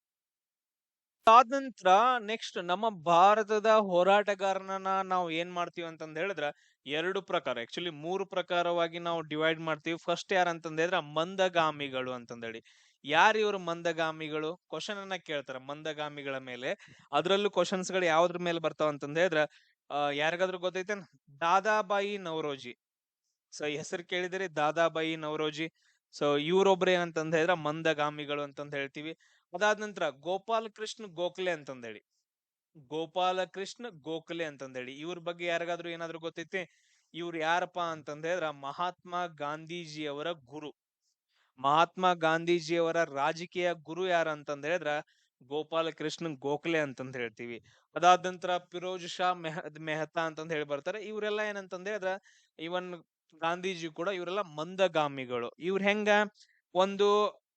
[SPEAKER 1] ಅದಾದ ನಂತರ ನೆಕ್ಸ್ಟ್ ನಮ್ಮ ಭಾರತದ ಹೋರಾಟಗಾರನ ನಾವು ಏನ್ ಮಾಡ್ತೀವಿ ಅಂತಂದ್ ಹೇಳಿದ್ರ ಎರಡು ಪ್ರಕಾರ, ಆಕ್ಚುಲಿ ಮೂರು ಪ್ರಕಾರವಾಗಿ ನಾವು ಡಿವೈಡ್ ಮಾಡ್ತೀವಿ. ಫಸ್ಟ್ ಯಾರಂತಂದ್ ಹೇಳಿದ್ರ ಮಂದಗಾಮಿಗಳು ಅಂತಂದೇಳಿ. ಯಾರು ಇವರು ಮಂದಗಾಮಿಗಳು? ಕ್ವಶನ್ ಅನ್ನ ಕೇಳ್ತಾರ ಮಂದಗಾಮಿಗಳ ಮೇಲೆ. ಅದ್ರಲ್ಲೂ ಕ್ವಶನ್ಸ್ ಗಳು ಯಾವ್ದ್ರ ಮೇಲೆ ಬರ್ತಾವ ಅಂತಂದ್ ಹೇಳಿದ್ರ ಯಾರಿಗಾದ್ರೂ ಗೊತ್ತೈತೇನ್? ದಾದಾಬಾಯಿ ನವರೋಜಿ. ಸೊ ಹೆಸರು ಕೇಳಿದಿರಿ, ದಾದಾಬಾಯಿ ನವರೋಜಿ. ಸೊ ಇವ್ರೊಬ್ರು ಏನಂತಂದ್ ಹೇಳಿದ್ರ ಮಂದಗಾಮಿಗಳು ಅಂತಂದ್ ಹೇಳ್ತೀವಿ. ಅದಾದ ನಂತರ ಗೋಪಾಲ್ ಕೃಷ್ಣ ಗೋಖಲೆ ಅಂತಂದೇಳಿ. ಗೋಪಾಲ ಕೃಷ್ಣ ಗೋಖಲೆ ಅಂತಂದೇಳಿ ಇವ್ರ ಬಗ್ಗೆ ಯಾರಿಗಾದ್ರೂ ಏನಾದ್ರು ಗೊತ್ತೈತಿ? ಇವ್ರು ಯಾರಪ್ಪಾ ಅಂತಂದ್ ಹೇಳಿದ್ರ ಮಹಾತ್ಮ ಗಾಂಧೀಜಿಯವರ ಗುರು. ಮಹಾತ್ಮ ಗಾಂಧೀಜಿಯವರ ರಾಜಕೀಯ ಗುರು ಯಾರು ಅಂತಂದ್ ಹೇಳಿದ್ರ ಗೋಪಾಲ ಕೃಷ್ಣ ಗೋಖಲೆ ಅಂತಂದ್ ಹೇಳ್ತೀವಿ. ಅದಾದ ನಂತರ ಫಿರೋಜ್ ಶಾ ಮೆಹ್ತಾ ಅಂತಂದ್ ಹೇಳಿ ಬರ್ತಾರೆ. ಇವರೆಲ್ಲ ಏನಂತಂದ್ ಹೇಳಿದ್ರ ಇವನ್ ಗಾಂಧೀಜಿ ಕೂಡ ಇವರೆಲ್ಲ ಮಂದಗಾಮಿಗಳು. ಇವ್ರ ಹೆಂಗ ಒಂದು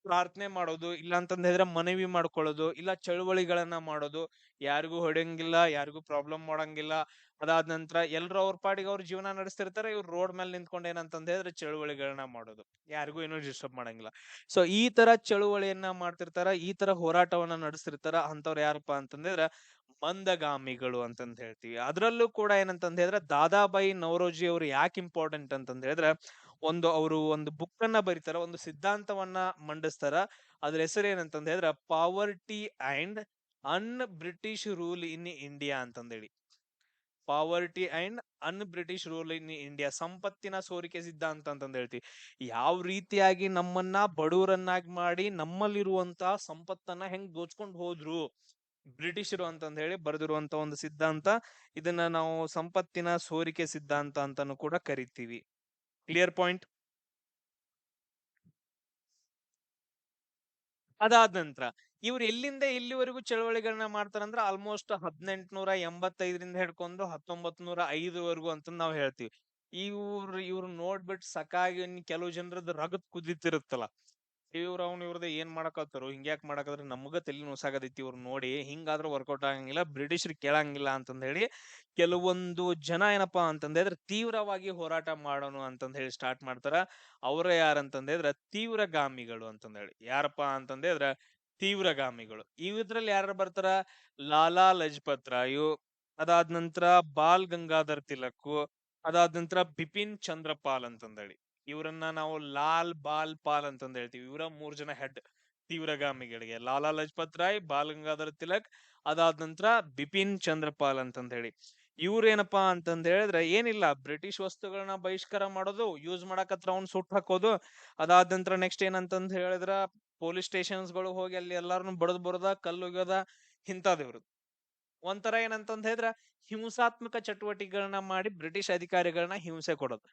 [SPEAKER 1] ಪ್ರಾರ್ಥನೆ ಮಾಡೋದು, ಇಲ್ಲ ಅಂತಂದ್ ಹೇಳಿದ್ರೆ ಮನವಿ ಮಾಡ್ಕೊಳ್ಳೋದು, ಇಲ್ಲ ಚಳುವಳಿಗಳನ್ನ ಮಾಡೋದು, ಯಾರಿಗೂ ಹೊಡೆಯಂಗಿಲ್ಲ, ಯಾರಿಗೂ ಪ್ರಾಬ್ಲಮ್ ಮಾಡಂಗಿಲ್ಲ. ಅದಾದ ನಂತರ ಎಲ್ರು ಅವ್ರ ಪಾಡಿಗೆ ಅವ್ರ ಜೀವನ ನಡೆಸ್ತಿರ್ತಾರೆ. ಇವ್ರು ರೋಡ್ ಮೇಲೆ ನಿಂತ್ಕೊಂಡು ಏನಂತಂದ್ ಹೇಳಿದ್ರೆ ಚಳುವಳಿಗಳನ್ನ ಮಾಡೋದು, ಯಾರಿಗೂ ಏನೂ ಡಿಸ್ಟರ್ಬ್ ಮಾಡಂಗಿಲ್ಲ. ಸೊ ಈ ತರ ಚಳುವಳಿಯನ್ನ ಮಾಡ್ತಿರ್ತಾರ, ಈ ತರ ಹೋರಾಟವನ್ನ ನಡೆಸ್ತಿರ್ತಾರ. ಅಂತವ್ರು ಯಾರಪ್ಪಾ ಅಂತಂದ್ರೆ ಮಂದಗಾಮಿಗಳು ಅಂತಂದ್ ಹೇಳ್ತೀವಿ. ಅದ್ರಲ್ಲೂ ಕೂಡ ಏನಂತಂದ್ ಹೇಳಿದ್ರೆ ದಾದಾಬಾಯಿ ನವರೋಜಿ ಅವರು ಯಾಕೆ ಇಂಪಾರ್ಟೆಂಟ್ ಅಂತಂದ್ ಹೇಳಿದ್ರೆ ಅವರು ಒಂದು ಬುಕ್ ಅನ್ನ ಬರೀತಾರ, ಒಂದು ಸಿದ್ಧಾಂತವನ್ನ ಮಂಡಿಸ್ತಾರ. ಅದ್ರ ಹೆಸರು ಏನಂತಂದ್ ಹೇಳಿದ್ರೆ poverty and un British rule in India ಅಂತಂದೇಳಿ. Poverty and un British rule in India, ಸಂಪತ್ತಿನ ಸೋರಿಕೆ ಸಿದ್ಧಾಂತ ಅಂತಂದ್ ಹೇಳ್ತೀವಿ. ಯಾವ ರೀತಿಯಾಗಿ ನಮ್ಮನ್ನ ಬಡವರನ್ನಾಗಿ ಮಾಡಿ ನಮ್ಮಲ್ಲಿರುವಂತಹ ಸಂಪತ್ತನ್ನ ಹೆಂಗ್ ದೋಚ್ಕೊಂಡ್ ಹೋದ್ರು ಬ್ರಿಟಿಷರು ಅಂತಂದ್ ಹೇಳಿ ಬರೆದಿರುವಂತ ಒಂದು ಸಿದ್ಧಾಂತ. ಇದನ್ನ ನಾವು ಸಂಪತ್ತಿನ ಸೋರಿಕೆ ಸಿದ್ಧಾಂತ ಅಂತಾನು ಕೂಡ ಕರಿತೀವಿ. Clear point? ಅದಾದ ನಂತರ ಇವ್ರು ಎಲ್ಲಿಂದ ಎಲ್ಲಿವರೆಗೂ ಚಳವಳಿಗಳನ್ನ ಮಾಡ್ತಾರಂದ್ರ ಆಲ್ಮೋಸ್ಟ್ 1885ರಿಂದ ಹಿಡ್ಕೊಂಡು 1905ವರೆಗೂ ಅಂತ ನಾವ್ ಹೇಳ್ತೀವಿ. ಇವ್ರು ನೋಡ್ಬಿಟ್ಟು ಸಾಕಾಗಿ ಕೆಲವು ಜನರದ್ದು ರಗತ್ ಕುದಿತಿರುತ್ತಲ್ಲ, ಇವ್ರದ್ದು ಏನ್ ಮಾಡಕತ್ತಾರೋ, ಹಿಂಗ್ಯಾಕ್ ಮಾಡಕತ್ರ, ನಮ್ಗ ತಲಿ ನುಸಾಗದೈತಿ ಇವ್ರು ನೋಡಿ, ಹಿಂಗಾದ್ರೂ ವರ್ಕೌಟ್ ಆಗಂಗಿಲ್ಲ, ಬ್ರಿಟಿಷರ್ ಕೇಳಂಗಿಲ್ಲ ಅಂತಂದ್ ಹೇಳಿ ಕೆಲವೊಂದು ಜನ ಏನಪ್ಪಾ ಅಂತಂದ್ರೆ ತೀವ್ರವಾಗಿ ಹೋರಾಟ ಮಾಡೋಣ ಅಂತಂದ್ ಹೇಳಿ ಸ್ಟಾರ್ಟ್ ಮಾಡ್ತಾರ. ಅವ್ರ ಯಾರಂತಂದ್ರೆ ತೀವ್ರಗಾಮಿಗಳು ಅಂತಂದ್ ಹೇಳಿ. ಯಾರಪ್ಪಾ ಅಂತಂದ್ರೆ ತೀವ್ರಗಾಮಿಗಳು. ಇದ್ರಲ್ಲಿ ಯಾರು ಬರ್ತಾರ? ಲಾಲಾ ಲಜಪತ್ ರಾಯು, ಅದಾದ ನಂತರ ಬಾಲ್ ಗಂಗಾಧರ್ ತಿಲಕ್, ಅದಾದ ನಂತರ ಬಿಪಿನ್ ಚಂದ್ರಪಾಲ್ ಅಂತಂದೇಳಿ. ಇವ್ರನ್ನ ನಾವು ಲಾಲ್ ಬಾಲ್ ಪಾಲ್ ಅಂತಂದ್ ಹೇಳ್ತೀವಿ. ಇವರ 3 ಜನ ಹೆಡ್ ತೀವ್ರಗಾಮಿಗಳಿಗೆ: ಲಾಲಾ ಲಜಪತ್ ರಾಯ್, ಬಾಲ್ ಗಂಗಾಧರ್ ತಿಲಕ್, ಅದಾದ ನಂತರ ಬಿಪಿನ್ ಚಂದ್ರಪಾಲ್ ಅಂತಂದ್ ಹೇಳಿ. ಇವ್ರೇನಪ್ಪಾ ಅಂತಂದ್ ಹೇಳಿದ್ರೆ ಏನಿಲ್ಲ, ಬ್ರಿಟಿಷ್ ವಸ್ತುಗಳನ್ನ ಬಹಿಷ್ಕಾರ ಮಾಡೋದು, ಯೂಸ್ ಮಾಡಕತ್ರ ಅವ್ನ್ ಸುಟ್ಟು ಹಾಕೋದು. ಅದಾದ ನಂತರ ನೆಕ್ಸ್ಟ್ ಏನಂತಂದ್ ಹೇಳಿದ್ರ ಪೊಲೀಸ್ ಸ್ಟೇಷನ್ಸ್ ಗಳು ಹೋಗಿ ಅಲ್ಲಿ ಎಲ್ಲಾರನ್ನು ಬಡದ್ ಬಡದ ಕಲ್ಲು ಒಗ್ಯೋದ ಇಂಥದ್ದು ಒಂಥರ ಏನಂತಂದ್ ಹೇಳಿದ್ರ ಹಿಂಸಾತ್ಮಕ ಚಟುವಟಿಕೆಗಳನ್ನ ಮಾಡಿ ಬ್ರಿಟಿಷ್ ಅಧಿಕಾರಿಗಳನ್ನ ಹಿಂಸೆ ಕೊಡೋದು.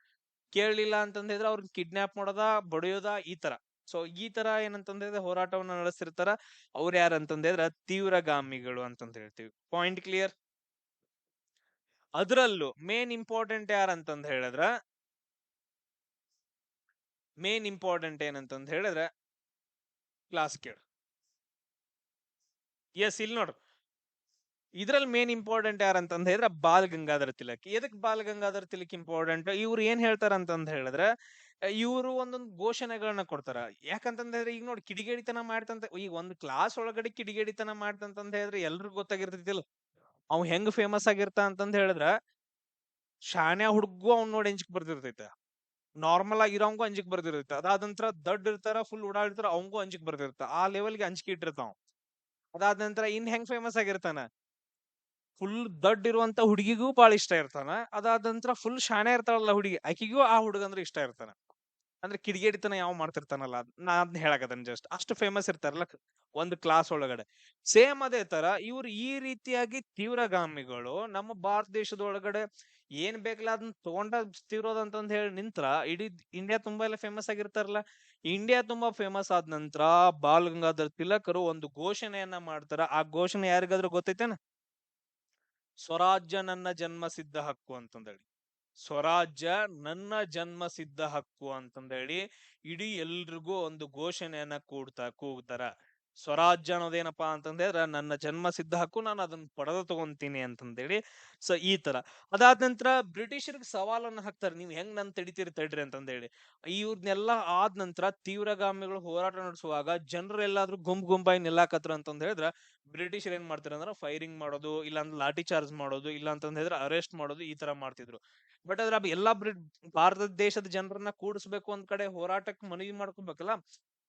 [SPEAKER 1] ಕೇಳಲಿಲ್ಲ ಅಂತಂದ್ ಹೇಳಿದ್ರೆ ಅವ್ರನ್ನ ಕಿಡ್ನಾಪ್ ಮಾಡೋದ, ಬಡಿಯೋದ, ಈ ತರ. ಸೊ ಈ ತರ ಏನಂತಂದ್ ಹೇಳಿದ್ರೆ ಹೋರಾಟವನ್ನ ನಡೆಸ್ತಿರ್ತಾರ. ಅವ್ರು ಯಾರಂತಂದ್ ಹೇಳಿದ್ರ ತೀವ್ರಗಾಮಿಗಳು ಅಂತಂದ್ ಹೇಳ್ತೀವಿ. Point clear? ಅದ್ರಲ್ಲೂ ಮೇನ್ ಇಂಪಾರ್ಟೆಂಟ್ ಯಾರಂತಂದ್ ಹೇಳಿದ್ರ ಏನಂತಂದ್ ಹೇಳಿದ್ರೆ ಕ್ಲಾಸ್ ಕೇಳು. ಎಸ್, ಇಲ್ಲಿ ನೋಡ್ರಿ, ಇದ್ರಲ್ಲಿ ಮೇನ್ ಇಂಪಾರ್ಟೆಂಟ್ ಯಾರಂತಂದ್ ಹೇಳಿದ್ರೆ ಬಾಲ್ ಗಂಗಾಧರ ತಿಲಕ್. ಎದಕ್ ಬಾಲ್ ಗಂಗಾಧರ ತಿಲಕ್ ಇಂಪಾರ್ಟೆಂಟ್? ಇವ್ರು ಏನ್ ಹೇಳ್ತಾರ ಅಂತಂದ್ ಹೇಳಿದ್ರೆ ಇವರು ಒಂದೊಂದು ಘೋಷಣೆಗಳನ್ನ ಕೊಡ್ತಾರ. ಯಾಕಂತಂದ್ ಹೇಳಿದ್ರೆ ಈಗ ನೋಡಿ, ಕಿಡಿಗೇಡಿತನ ಮಾಡ್ತಂತ, ಈಗ ಒಂದು ಕ್ಲಾಸ್ ಒಳಗಡೆ ಕಿಡಿಗೇಡಿತನ ಮಾಡ್ತಂತಂದ್ ಹೇಳಿದ್ರೆ ಎಲ್ರಿಗೂ ಗೊತ್ತಾಗಿರ್ತೈತಿಲ್ಲ ಅವ್ ಹೆಂಗ್ ಫೇಮಸ್ ಆಗಿರ್ತ ಅಂತಂದ್ ಹೇಳಿದ್ರ ಶಾನ್ಯ ಹುಡುಗು ಅವ್ನ್ ನೋಡಿ ಅಂಜಿಕ್ ಬರ್ತಿರ್ತೈತೆ, ನಾರ್ಮಲ್ ಆಗಿರೋಂಗು ಅಂಜಿಕ್ ಬರ್ತಿರ್ತೈತೆ. ಅದಾದ ನಂತರ ದೊಡ್ಡ ಇರ್ತಾರ, ಫುಲ್ ಓಡಾಡಿರ್ತಾರ, ಅವಂಗೂ ಅಂಜಿಕ್ ಬರ್ತಿರ್ತ. ಆ ಲೆವೆಲ್ಗೆ ಅಂಜಿಕೆ ಇಟ್ಟಿರ್ತಾವ. ಅದಾದ ನಂತರ ಇನ್ ಹೆಂಗ್ ಫೇಮಸ್ ಆಗಿರ್ತಾನ, ಫುಲ್ ದೊಡ್ಡ ಇರುವಂತ ಹುಡುಗಿಗೂ ಬಾಳ ಇಷ್ಟ ಇರ್ತಾನ. ಅದಾದ ನಂತರ ಫುಲ್ ಶಾಣೆ ಇರ್ತಾಳಲ್ಲ ಹುಡುಗಿ, ಆಕಿಗೂ ಆ ಹುಡುಗ ಅಂದ್ರೆ ಇಷ್ಟ ಇರ್ತಾನ. ಅಂದ್ರೆ ಕಿಡಿಗೇಡಿತನ ಯಾವ ಮಾಡ್ತಿರ್ತಾನಲ್ಲ, ನಾ ಅದ್ನ ಹೇಳಕತ್ತೇನೆ. ಜಸ್ಟ್ ಅಷ್ಟು ಫೇಮಸ್ ಇರ್ತಾರಲ್ಲ ಒಂದು ಕ್ಲಾಸ್ ಒಳಗಡೆ. ಸೇಮ್ ಅದೇ ತರ ಇವ್ರು ಈ ರೀತಿಯಾಗಿ ತೀವ್ರಗಾಮಿಗಳು ನಮ್ಮ ಭಾರತ ದೇಶದ ಒಳಗಡೆ ಏನ್ ಬೇಕಲ್ಲ ಅದನ್ನ ತಗೊಂಡ ತಿರೋದಂತಂದ್ ಹೇಳಿ ನಿಂತ್ರ ಇಡೀ ಇಂಡಿಯಾ ತುಂಬಾ ಎಲ್ಲ ಫೇಮಸ್ ಆಗಿರ್ತಾರಲ್ಲ. ಇಂಡಿಯಾ ತುಂಬಾ ಫೇಮಸ್ ಆದ ನಂತರ ಬಾಲ್ ಗಂಗಾಧರ್ ತಿಲಕರು ಒಂದು ಘೋಷಣೆಯನ್ನ ಮಾಡ್ತಾರ. ಆ ಘೋಷಣೆ ಯಾರಿಗಾದ್ರೂ ಗೊತ್ತೈತೇನ? ಸ್ವರಾಜ್ಯ ನನ್ನ ಜನ್ಮ ಸಿದ್ಧ ಹಕ್ಕು ಅಂತಂದೇಳಿ. ಸ್ವರಾಜ್ಯ ನನ್ನ ಜನ್ಮ ಸಿದ್ಧ ಹಕ್ಕು ಅಂತಂದೇಳಿ ಇಡೀ ಎಲ್ರಿಗೂ ಒಂದು ಘೋಷಣೆಯನ್ನ ಕೂಗ್ತಾರ. ಸ್ವರಾಜ್ಯ ಅನ್ನೋದೇನಪ್ಪಾ ಅಂತಂದ್ರೆ ನನ್ನ ಜನ್ಮ ಸಿದ್ಧ ಹಕ್ಕು, ನಾನು ಅದನ್ನ ಪಡೆದು ತಗೊಂತೀನಿ ಅಂತಂದೇಳಿ. ಸೊ ಈ ತರ ಅದಾದ ನಂತರ ಬ್ರಿಟಿಷರಿಗೆ ಸವಾಲನ್ನ ಹಾಕ್ತಾರೆ, ನೀವ್ ಹೆಂಗ್ ನನ್ ತಡಿತೀರಿ ತಡ್ರಿ ಅಂತಂದೇಳಿ. ಇವ್ರನ್ನೆಲ್ಲಾ ಆದ ನಂತರ ತೀವ್ರಗಾಮಿಗಳು ಹೋರಾಟ ನಡೆಸುವಾಗ ಜನರು ಎಲ್ಲಾದ್ರೂ ಗುಂಪಾಗಿ ನಿಲ್ಲಾಕತ್ರ ಅಂತಂದ್ ಹೇಳಿದ್ರ ಬ್ರಿಟಿಷರ್ ಏನ್ ಮಾಡ್ತಾರೆ ಅಂದ್ರೆ ಫೈರಿಂಗ್ ಮಾಡೋದು, ಇಲ್ಲಾಂದ್ರೆ ಲಾಠಿ ಚಾರ್ಜ್ ಮಾಡೋದು, ಇಲ್ಲ ಅಂತಂದ್ ಹೇಳಿದ್ರೆ ಅರೆಸ್ಟ್ ಮಾಡೋದು, ಈ ತರ ಮಾಡ್ತಿದ್ರು. ಬಟ್ ಅದ್ರ ಎಲ್ಲಾ ಭಾರತ ದೇಶದ ಜನರನ್ನ ಕೂಡಿಸ್ಬೇಕು, ಒಂದ್ ಕಡೆ ಹೋರಾಟಕ್ಕೆ ಮನವಿ ಮಾಡ್ಕೊಬೇಕಲ್ಲ,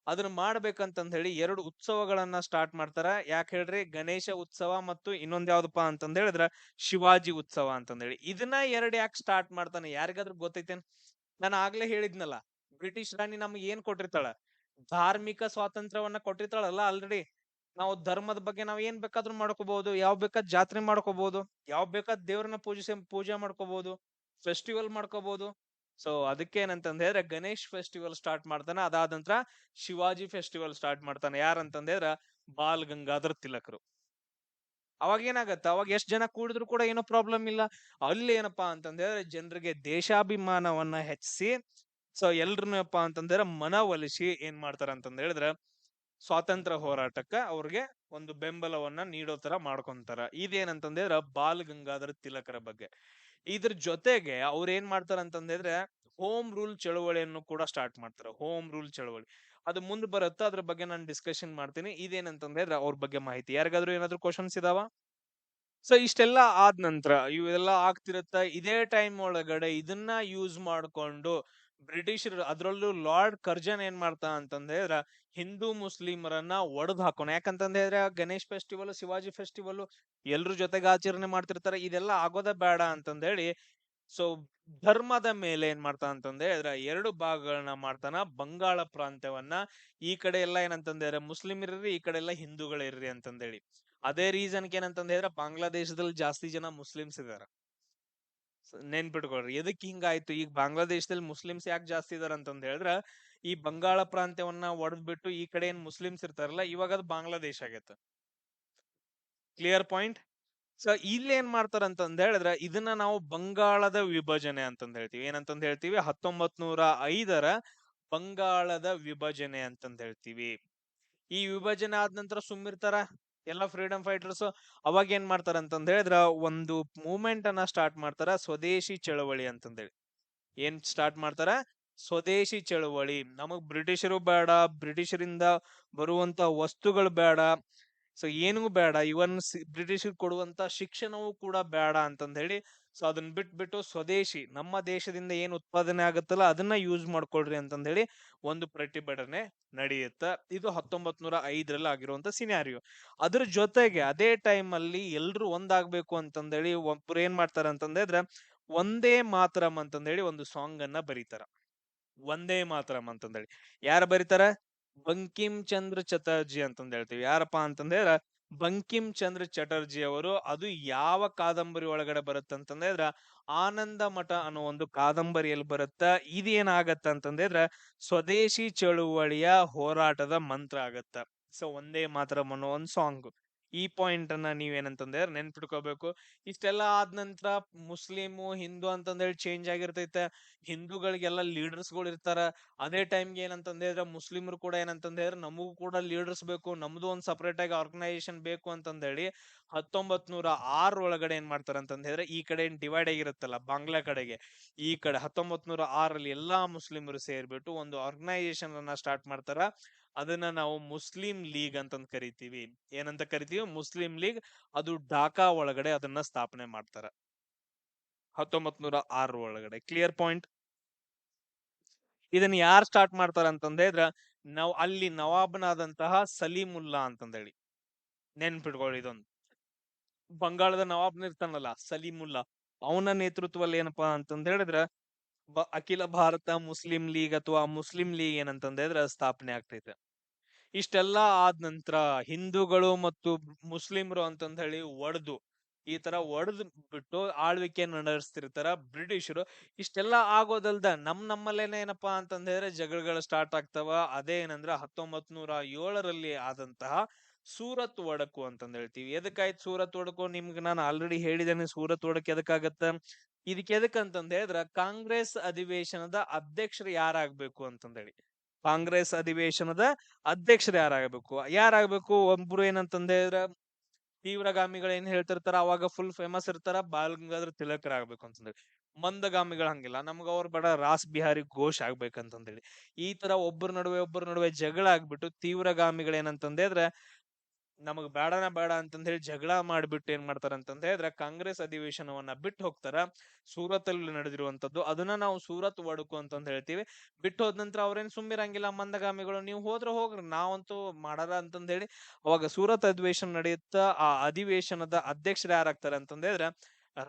[SPEAKER 1] ಅದನ್ನ ಮಾಡ್ಬೇಕಂತಂದ್ ಹೇಳಿ 2 ಉತ್ಸವಗಳನ್ನ ಸ್ಟಾರ್ಟ್ ಮಾಡ್ತಾರ. ಯಾಕೆ ಹೇಳ್ರಿ? ಗಣೇಶ ಉತ್ಸವ ಮತ್ತು ಇನ್ನೊಂದ್ ಯಾವ್ದಪ್ಪಾ ಅಂತಂದ್ ಹೇಳಿದ್ರ ಶಿವಾಜಿ ಉತ್ಸವ ಅಂತಂದ್ ಹೇಳಿ. ಇದನ್ನ 2 ಯಾಕೆ ಸ್ಟಾರ್ಟ್ ಮಾಡ್ತಾನೆ ಯಾರಿಗಾದ್ರೂ ಗೊತ್ತೈತೇನ್? ನಾನು ಆಗ್ಲೇ ಹೇಳಿದ್ನಲ್ಲ, ಬ್ರಿಟಿಷ್ ರಾಣಿ ನಮ್ಗೆ ಏನ್ ಕೊಟ್ಟಿರ್ತಾಳ? ಧಾರ್ಮಿಕ ಸ್ವಾತಂತ್ರ್ಯವನ್ನ ಕೊಟ್ಟಿರ್ತಾಳಲ್ಲ ಆಲ್ರೆಡಿ. ನಾವು ಧರ್ಮದ ಬಗ್ಗೆ ನಾವ್ ಏನ್ ಬೇಕಾದ್ರೂ ಮಾಡ್ಕೋಬಹುದು, ಯಾವ್ ಬೇಕಾದ್ ಜಾತ್ರೆ ಮಾಡ್ಕೋಬಹುದು, ಯಾವ್ ಬೇಕಾದ್ ದೇವ್ರನ್ನ ಪೂಜೆ ಮಾಡ್ಕೋಬಹುದು, ಫೆಸ್ಟಿವಲ್ ಮಾಡ್ಕೋಬಹುದು. ಸೊ ಅದಕ್ಕೆ ಏನಂತಂದ್ ಹೇಳಿದ್ರೆ ಗಣೇಶ್ ಫೆಸ್ಟಿವಲ್ ಸ್ಟಾರ್ಟ್ ಮಾಡ್ತಾನ. ಅದಾದ ನಂತರ ಶಿವಾಜಿ ಫೆಸ್ಟಿವಲ್ ಸ್ಟಾರ್ಟ್ ಮಾಡ್ತಾನೆ. ಯಾರಂತಂದ್ ಹೇಳಿದ್ರ ಬಾಲ್ ಗಂಗಾಧರ್ ತಿಲಕರು. ಅವಾಗ ಏನಾಗತ್ತ, ಅವಾಗ ಎಷ್ಟ್ ಜನ ಕೂಡಿದ್ರು ಕೂಡ ಏನೋ ಪ್ರಾಬ್ಲಮ್ ಇಲ್ಲ. ಅಲ್ಲಿ ಏನಪ್ಪಾ ಅಂತಂದ್ ಹೇಳಿದ್ರೆ ಜನರಿಗೆ ದೇಶಾಭಿಮಾನವನ್ನ ಹೆಚ್ಚಿಸಿ, ಸೊ ಎಲ್ರನ್ನಪ್ಪ ಅಂತಂದ್ರೆ ಮನವೊಲಿಸಿ ಏನ್ ಮಾಡ್ತಾರ ಅಂತಂದ್ ಹೇಳಿದ್ರ ಸ್ವಾತಂತ್ರ್ಯ ಹೋರಾಟಕ್ಕ ಅವ್ರಿಗೆ ಒಂದು ಬೆಂಬಲವನ್ನ ನೀಡೋ ತರ ಮಾಡ್ಕೊಂತಾರ. ಇದೇನಂತಂದ್ರೆ ಬಾಲ್ ಗಂಗಾಧರ್ ತಿಲಕರ ಬಗ್ಗೆ. ಇದ್ರ ಜೊತೆಗೆ ಅವ್ರ ಏನ್ ಮಾಡ್ತಾರ ಅಂತಂದ್ರೆ ಹೋಮ್ ರೂಲ್ ಚಳವಳಿಯನ್ನು ಕೂಡ ಸ್ಟಾರ್ಟ್ ಮಾಡ್ತಾರ. ಹೋಮ್ ರೂಲ್ ಚಳವಳಿ ಅದು ಮುಂದೆ ಬರುತ್ತಾ, ಅದ್ರ ಬಗ್ಗೆ ನಾನು ಡಿಸ್ಕಷನ್ ಮಾಡ್ತೀನಿ. ಇದೇನಂತಂದ್ರೆ ಅವ್ರ ಬಗ್ಗೆ ಮಾಹಿತಿ. ಯಾರಿಗಾದ್ರೂ ಏನಾದ್ರು ಕ್ವಶನ್ಸ್ ಇದಾವ? ಸೊ ಇಷ್ಟೆಲ್ಲ ಆದ ನಂತರ ಇವೆಲ್ಲ ಆಗ್ತಿರತ್ತ. ಇದೇ ಟೈಮ್ ಒಳಗಡೆ ಇದನ್ನ ಯೂಸ್ ಮಾಡ್ಕೊಂಡು ಬ್ರಿಟಿಷರು, ಅದ್ರಲ್ಲೂ ಲಾರ್ಡ್ ಕರ್ಜನ್ ಏನ್ ಮಾಡ್ತಾ ಅಂತಂದ್ರೆ ಹಿಂದೂ ಮುಸ್ಲಿಮರನ್ನ ಒಡೆದು ಹಾಕೋಣ. ಯಾಕಂತಂದ ಹೇಳಿದ್ರೆ ಗಣೇಶ್ ಫೆಸ್ಟಿವಲ್, ಶಿವಾಜಿ ಫೆಸ್ಟಿವಲ್ ಎಲ್ರ ಜೊತೆಗೆ ಆಚರಣೆ ಮಾಡ್ತಿರ್ತಾರೆ, ಇದೆಲ್ಲ ಆಗೋದೇ ಬೇಡ ಅಂತಂದ ಹೇಳಿ ಸೊ ಧರ್ಮದ ಮೇಲೆ ಏನ್ ಮಾಡ್ತಾ ಅಂತಂದ್ರೆ ಹೇಳಿದ್ರೆ 2 ಭಾಗಗಳನ್ನ ಮಾಡ್ತಾನ. ಬಂಗಾಳ ಪ್ರಾಂತ್ಯವನ್ನ ಈ ಕಡೆ ಎಲ್ಲ ಏನಂತಂದ್ರೆ ಮುಸ್ಲಿಂ ಇರ್ರಿ, ಈ ಕಡೆ ಎಲ್ಲ ಹಿಂದೂಗಳಿರ್ರಿ ಅಂತಂದೇಳಿ. ಅದೇ ರೀಸನ್ಗೆ ಏನಂತಂದ ಹೇಳಿದ್ರೆ ಬಾಂಗ್ಲಾದೇಶದಲ್ಲಿ ಜಾಸ್ತಿ ಜನ ಮುಸ್ಲಿಮ್ಸ್ ಇದಾರ. ನೆನ್ಪಿಟ್ಕೊಳ್ರಿ ಎದಕ್ ಹಿಂಗಾಯ್ತು. ಈಗ ಬಾಂಗ್ಲಾದೇಶದಲ್ಲಿ ಮುಸ್ಲಿಮ್ಸ್ ಯಾಕೆ ಜಾಸ್ತಿ ಇದಾರ ಅಂತಂದ ಹೇಳಿದ್ರ ಈ ಬಂಗಾಳ ಪ್ರಾಂತ್ಯವನ್ನ ಒಡೆದ್ಬಿಟ್ಟು ಈ ಕಡೆ ಏನ್ ಮುಸ್ಲಿಮ್ಸ್ ಇರ್ತಾರಲ್ಲ, ಇವಾಗ ಅದು ಬಾಂಗ್ಲಾದೇಶ ಆಗೈತೆ. Clear point? ಸೊ ಇಲ್ಲಿ ಏನ್ ಮಾಡ್ತಾರ ಅಂತಂದ ಹೇಳಿದ್ರೆ ಇದನ್ನ ನಾವು ಬಂಗಾಳದ ವಿಭಜನೆ ಅಂತಂದ ಹೇಳ್ತೀವಿ. ಏನಂತಂದ ಹೇಳ್ತೀವಿ? 1905ರ ಬಂಗಾಳದ ವಿಭಜನೆ ಅಂತಂದ ಹೇಳ್ತೀವಿ. ಈ ವಿಭಜನೆ ಆದ ನಂತರ ಸುಮ್ಮಿರ್ತಾರ ಎಲ್ಲ ಫ್ರೀಡಂ ಫೈಟರ್ಸ್. ಅವಾಗ ಏನ್ ಮಾಡ್ತಾರ ಅಂತಂದ ಹೇಳಿದ್ರ ಒಂದು ಮೂವ್ಮೆಂಟ್ ಅನ್ನ ಸ್ಟಾರ್ಟ್ ಮಾಡ್ತಾರ, ಸ್ವದೇಶಿ ಚಳವಳಿ ಅಂತಂದೇಳಿ. ಏನ್ ಸ್ಟಾರ್ಟ್ ಮಾಡ್ತಾರ? ಸ್ವದೇಶಿ ಚಳವಳಿ. ನಮಗ್ ಬ್ರಿಟಿಷರು ಬೇಡ, ಬ್ರಿಟಿಷರಿಂದ ಬರುವಂತ ವಸ್ತುಗಳು ಬೇಡ, ಸೊ ಏನೂ ಬೇಡ, ಇವನ್ ಬ್ರಿಟಿಷರ್ ಕೊಡುವಂತ ಶಿಕ್ಷಣವೂ ಕೂಡ ಬೇಡ ಅಂತಂದ ಹೇಳಿ ಸೊ ಅದನ್ನ ಬಿಟ್ಬಿಟ್ಟು ಸ್ವದೇಶಿ, ನಮ್ಮ ದೇಶದಿಂದ ಏನ್ ಉತ್ಪಾದನೆ ಆಗುತ್ತಲ್ಲ ಅದನ್ನ ಯೂಸ್ ಮಾಡ್ಕೊಳ್ರಿ ಅಂತಂದ ಹೇಳಿ ಒಂದು ಪ್ರತಿಭಟನೆ ನಡೆಯುತ್ತ. ಇದು 1905ರಲ್ಲಿ ಆಗಿರುವಂತ ಸಿನಾರಿಯೋ. ಅದ್ರ ಜೊತೆಗೆ ಅದೇ ಟೈಮ್ ಅಲ್ಲಿ ಎಲ್ರು ಒಂದಾಗ್ಬೇಕು ಅಂತಂದೇಳಿ ಒಬ್ರು ಏನ್ ಮಾಡ್ತಾರ ಅಂತಂದ್ರೆ ಒಂದೇ ಮಾತರಂ ಅಂತಂದೇಳಿ ಒಂದು ಸಾಂಗ್ ಅನ್ನ ಬರೀತಾರ. ಒಂದೇ ಮಾತರಂ ಅಂತಂದೇಳಿ ಯಾರು ಬರೀತಾರ? ಬಂಕಿಂ ಚಂದ್ರ ಚಟರ್ಜಿ ಅಂತಂದ್ ಹೇಳ್ತೀವಿ. ಯಾರಪ್ಪ ಅಂತಂದ್ರೆ ಬಂಕಿಂ ಚಂದ್ರ ಚಟರ್ಜಿ ಅವರು. ಅದು ಯಾವ ಕಾದಂಬರಿ ಒಳಗಡೆ ಬರುತ್ತಂತಂದ್ರೆ ಆನಂದ ಮಠ ಅನ್ನೋ ಒಂದು ಕಾದಂಬರಿಯಲ್ಲಿ ಬರುತ್ತ. ಇದೇನಾಗತ್ತ ಅಂತಂದ್ರೆ ಸ್ವದೇಶಿ ಚಳುವಳಿಯ ಹೋರಾಟದ ಮಂತ್ರ ಆಗತ್ತ. ಸೊ ಒಂದೇ ಮಾತರಂ ಅನ್ನೋ ಒಂದು ಸಾಂಗ್. ಈ ಪಾಯಿಂಟ್ ಅನ್ನ ನೀವೇನಂತಂದ್ರೆ ನೆನ್ಪಿಟ್ಕೋಬೇಕು. ಇಷ್ಟೆಲ್ಲ ಆದ ನಂತರ ಮುಸ್ಲಿಮು ಹಿಂದೂ ಅಂತಂದೇಳಿ ಚೇಂಜ್ ಆಗಿರ್ತೈತೆ. ಹಿಂದೂಗಳಿಗೆಲ್ಲ ಲೀಡರ್ಸ್ ಗಳು ಇರ್ತಾರ. ಅದೇ ಟೈಮ್ಗೆ ಏನಂತಂದ್ರೆ ಮುಸ್ಲಿಮರು ಕೂಡ ಏನಂತಂದ್ರೆ ನಮಗೂ ಕೂಡ ಲೀಡರ್ಸ್ ಬೇಕು, ನಮ್ದು ಒಂದ್ ಸಪರೇಟ್ ಆಗಿ ಆರ್ಗನೈಸೇಷನ್ ಬೇಕು ಅಂತಂದೇಳಿ 1906 ಒಳಗಡೆ ಏನ್ ಮಾಡ್ತಾರ ಅಂತಂದ್ರೆ ಈ ಕಡೆ ಏನ್ ಡಿವೈಡ್ ಆಗಿರುತ್ತಲ್ಲ ಬಾಂಗ್ಲಾ ಕಡೆಗೆ, ಈ ಕಡೆ 1906 ಎಲ್ಲಾ ಮುಸ್ಲಿಮರು ಸೇರ್ಬಿಟ್ಟು ಒಂದು ಆರ್ಗನೈಸೇಷನ್ ಅನ್ನ ಸ್ಟಾರ್ಟ್ ಮಾಡ್ತಾರ. ಅದನ್ನ ನಾವು ಮುಸ್ಲಿಂ ಲೀಗ್ ಅಂತಂದ್ ಕರಿತೀವಿ. ಏನಂತ ಕರಿತೀವಿ? Muslim league. ಅದು ಢಾಕಾ ಒಳಗಡೆ ಅದನ್ನ ಸ್ಥಾಪನೆ ಮಾಡ್ತಾರ 1906 ಒಳಗಡೆ. Clear point? ಇದನ್ನ ಯಾರು ಸ್ಟಾರ್ಟ್ ಮಾಡ್ತಾರ ಅಂತಂದ್ರೆ ನಾವು ಅಲ್ಲಿ ನವಾಬನಾದಂತಹ ಸಲೀಮುಲ್ಲಾ ಅಂತಂದೇಳಿ ನೆನ್ಪಿಟ್ಕೊಳ್ಳಿ. ಇದೊಂದು ಬಂಗಾಳದ ನವಾಬ್ನ ಇರ್ತಾನಲ್ಲ ಸಲೀಮುಲ್ಲಾ, ಅವನ ನೇತೃತ್ವದಲ್ಲಿ ಏನಪ್ಪಾ ಅಂತಂದ ಹೇಳಿದ್ರ ಅಖಿಲ ಭಾರತ ಮುಸ್ಲಿಂ ಲೀಗ್ ಅಥವಾ ಮುಸ್ಲಿಂ ಲೀಗ್ ಏನಂತಂದ್ರೆ ಸ್ಥಾಪನೆ ಆಗ್ತೈತೆ. ಇಷ್ಟೆಲ್ಲಾ ಆದ ನಂತರ ಹಿಂದೂಗಳು ಮತ್ತು ಮುಸ್ಲಿಮರು ಅಂತಂದ ಹೇಳಿ ಒಡೆದು ಈ ತರ ಒಡೆದು ಬಿಟ್ಟು ಆಳ್ವಿಕೆ ನಡೆಸ್ತಿರ್ತಾರ ಬ್ರಿಟಿಷರು. ಇಷ್ಟೆಲ್ಲಾ ಆಗೋದಲ್ದ ನಮ್ಮಲ್ಲೇನೆ ಏನಪ್ಪಾ ಅಂತಂದ್ರೆ ಜಗಳಗಳು ಸ್ಟಾರ್ಟ್ ಆಗ್ತಾವ. ಅದೇ ಏನಂದ್ರ 1907 ಆದಂತಹ ಸೂರತ್ ಒಡಕು ಅಂತಂದ್ ಹೇಳ್ತೀವಿ. ಎದಕ್ಕಾಯ್ತು ಸೂರತ್ ಒಡಕು? ನಿಮ್ಗೆ ನಾನು ಆಲ್ರೆಡಿ ಹೇಳಿದ್ದೇನೆ ಸೂರತ್ ಒಡಕು ಎದಕ್ಕಾಗತ್ತ. ಇದಕ್ಕೆ ಎದಕ್ಕಂತಂದ ಹೇಳಿದ್ರ ಕಾಂಗ್ರೆಸ್ ಅಧಿವೇಶನದ ಅಧ್ಯಕ್ಷರು ಯಾರಾಗ್ಬೇಕು ಅಂತಂದೇಳಿ. ಕಾಂಗ್ರೆಸ್ ಅಧಿವೇಶನದ ಅಧ್ಯಕ್ಷರು ಯಾರಾಗ್ಬೇಕು? ಒಬ್ರು ಏನಂತಂದ್ರೆ ತೀವ್ರಗಾಮಿಗಳು ಏನ್ ಹೇಳ್ತಿರ್ತಾರ ಅವಾಗ ಫುಲ್ ಫೇಮಸ್ ಇರ್ತಾರ, ಬಾಲ್ ಗಂಗಾಧರ್ ತಿಲಕರ್ ಆಗ್ಬೇಕು ಅಂತಂದೇಳಿ. ಮಂದಗಾಮಿಗಳು ಹಂಗಿಲ್ಲ, ನಮ್ಗ ಅವ್ರ ಬೇಡ, ರಾಸ್ ಬಿಹಾರಿ ಘೋಷ್ ಆಗ್ಬೇಕಂತಂದೇಳಿ. ಈ ತರ ಒಬ್ಬರ ನಡುವೆ ಜಗಳ ಆಗ್ಬಿಟ್ಟು ತೀವ್ರಗಾಮಿಗಳು ಏನಂತಂದ್ರೆ ನಮಗ್ ಬೇಡನ ಬೇಡ ಅಂತಂದ ಹೇಳಿ ಜಗಳ ಮಾಡ್ಬಿಟ್ಟು ಏನ್ ಮಾಡ್ತಾರ ಅಂತಂದ್ರೆ ಕಾಂಗ್ರೆಸ್ ಅಧಿವೇಶನವನ್ನ ಬಿಟ್ಟು ಹೋಗ್ತಾರ. ಸೂರತ್ ಅಲ್ಲಿ ನಡೆದಿರುವಂತದ್ದು ಅದನ್ನ ನಾವು ಸೂರತ್ ಒಡಕು ಅಂತಂದ್ ಹೇಳ್ತೀವಿ. ಬಿಟ್ಟು ಹೋದ ನಂತರ ಅವ್ರೇನ್ ಸುಮ್ಮಿರಂಗಿಲ್ಲ ಮಂದಗಾಮಿಗಳು, ನೀವು ಹೋಗ್ರಿ ನಾವಂತೂ ಮಾಡಾರ ಅಂತಂದ್ ಹೇಳಿ ಅವಾಗ ಸೂರತ್ ಅಧಿವೇಶನ ನಡೆಯುತ್ತ. ಆ ಅಧಿವೇಶನದ ಅಧ್ಯಕ್ಷರು ಯಾರಾಗ್ತಾರೆ ಅಂತಂದ್ರೆ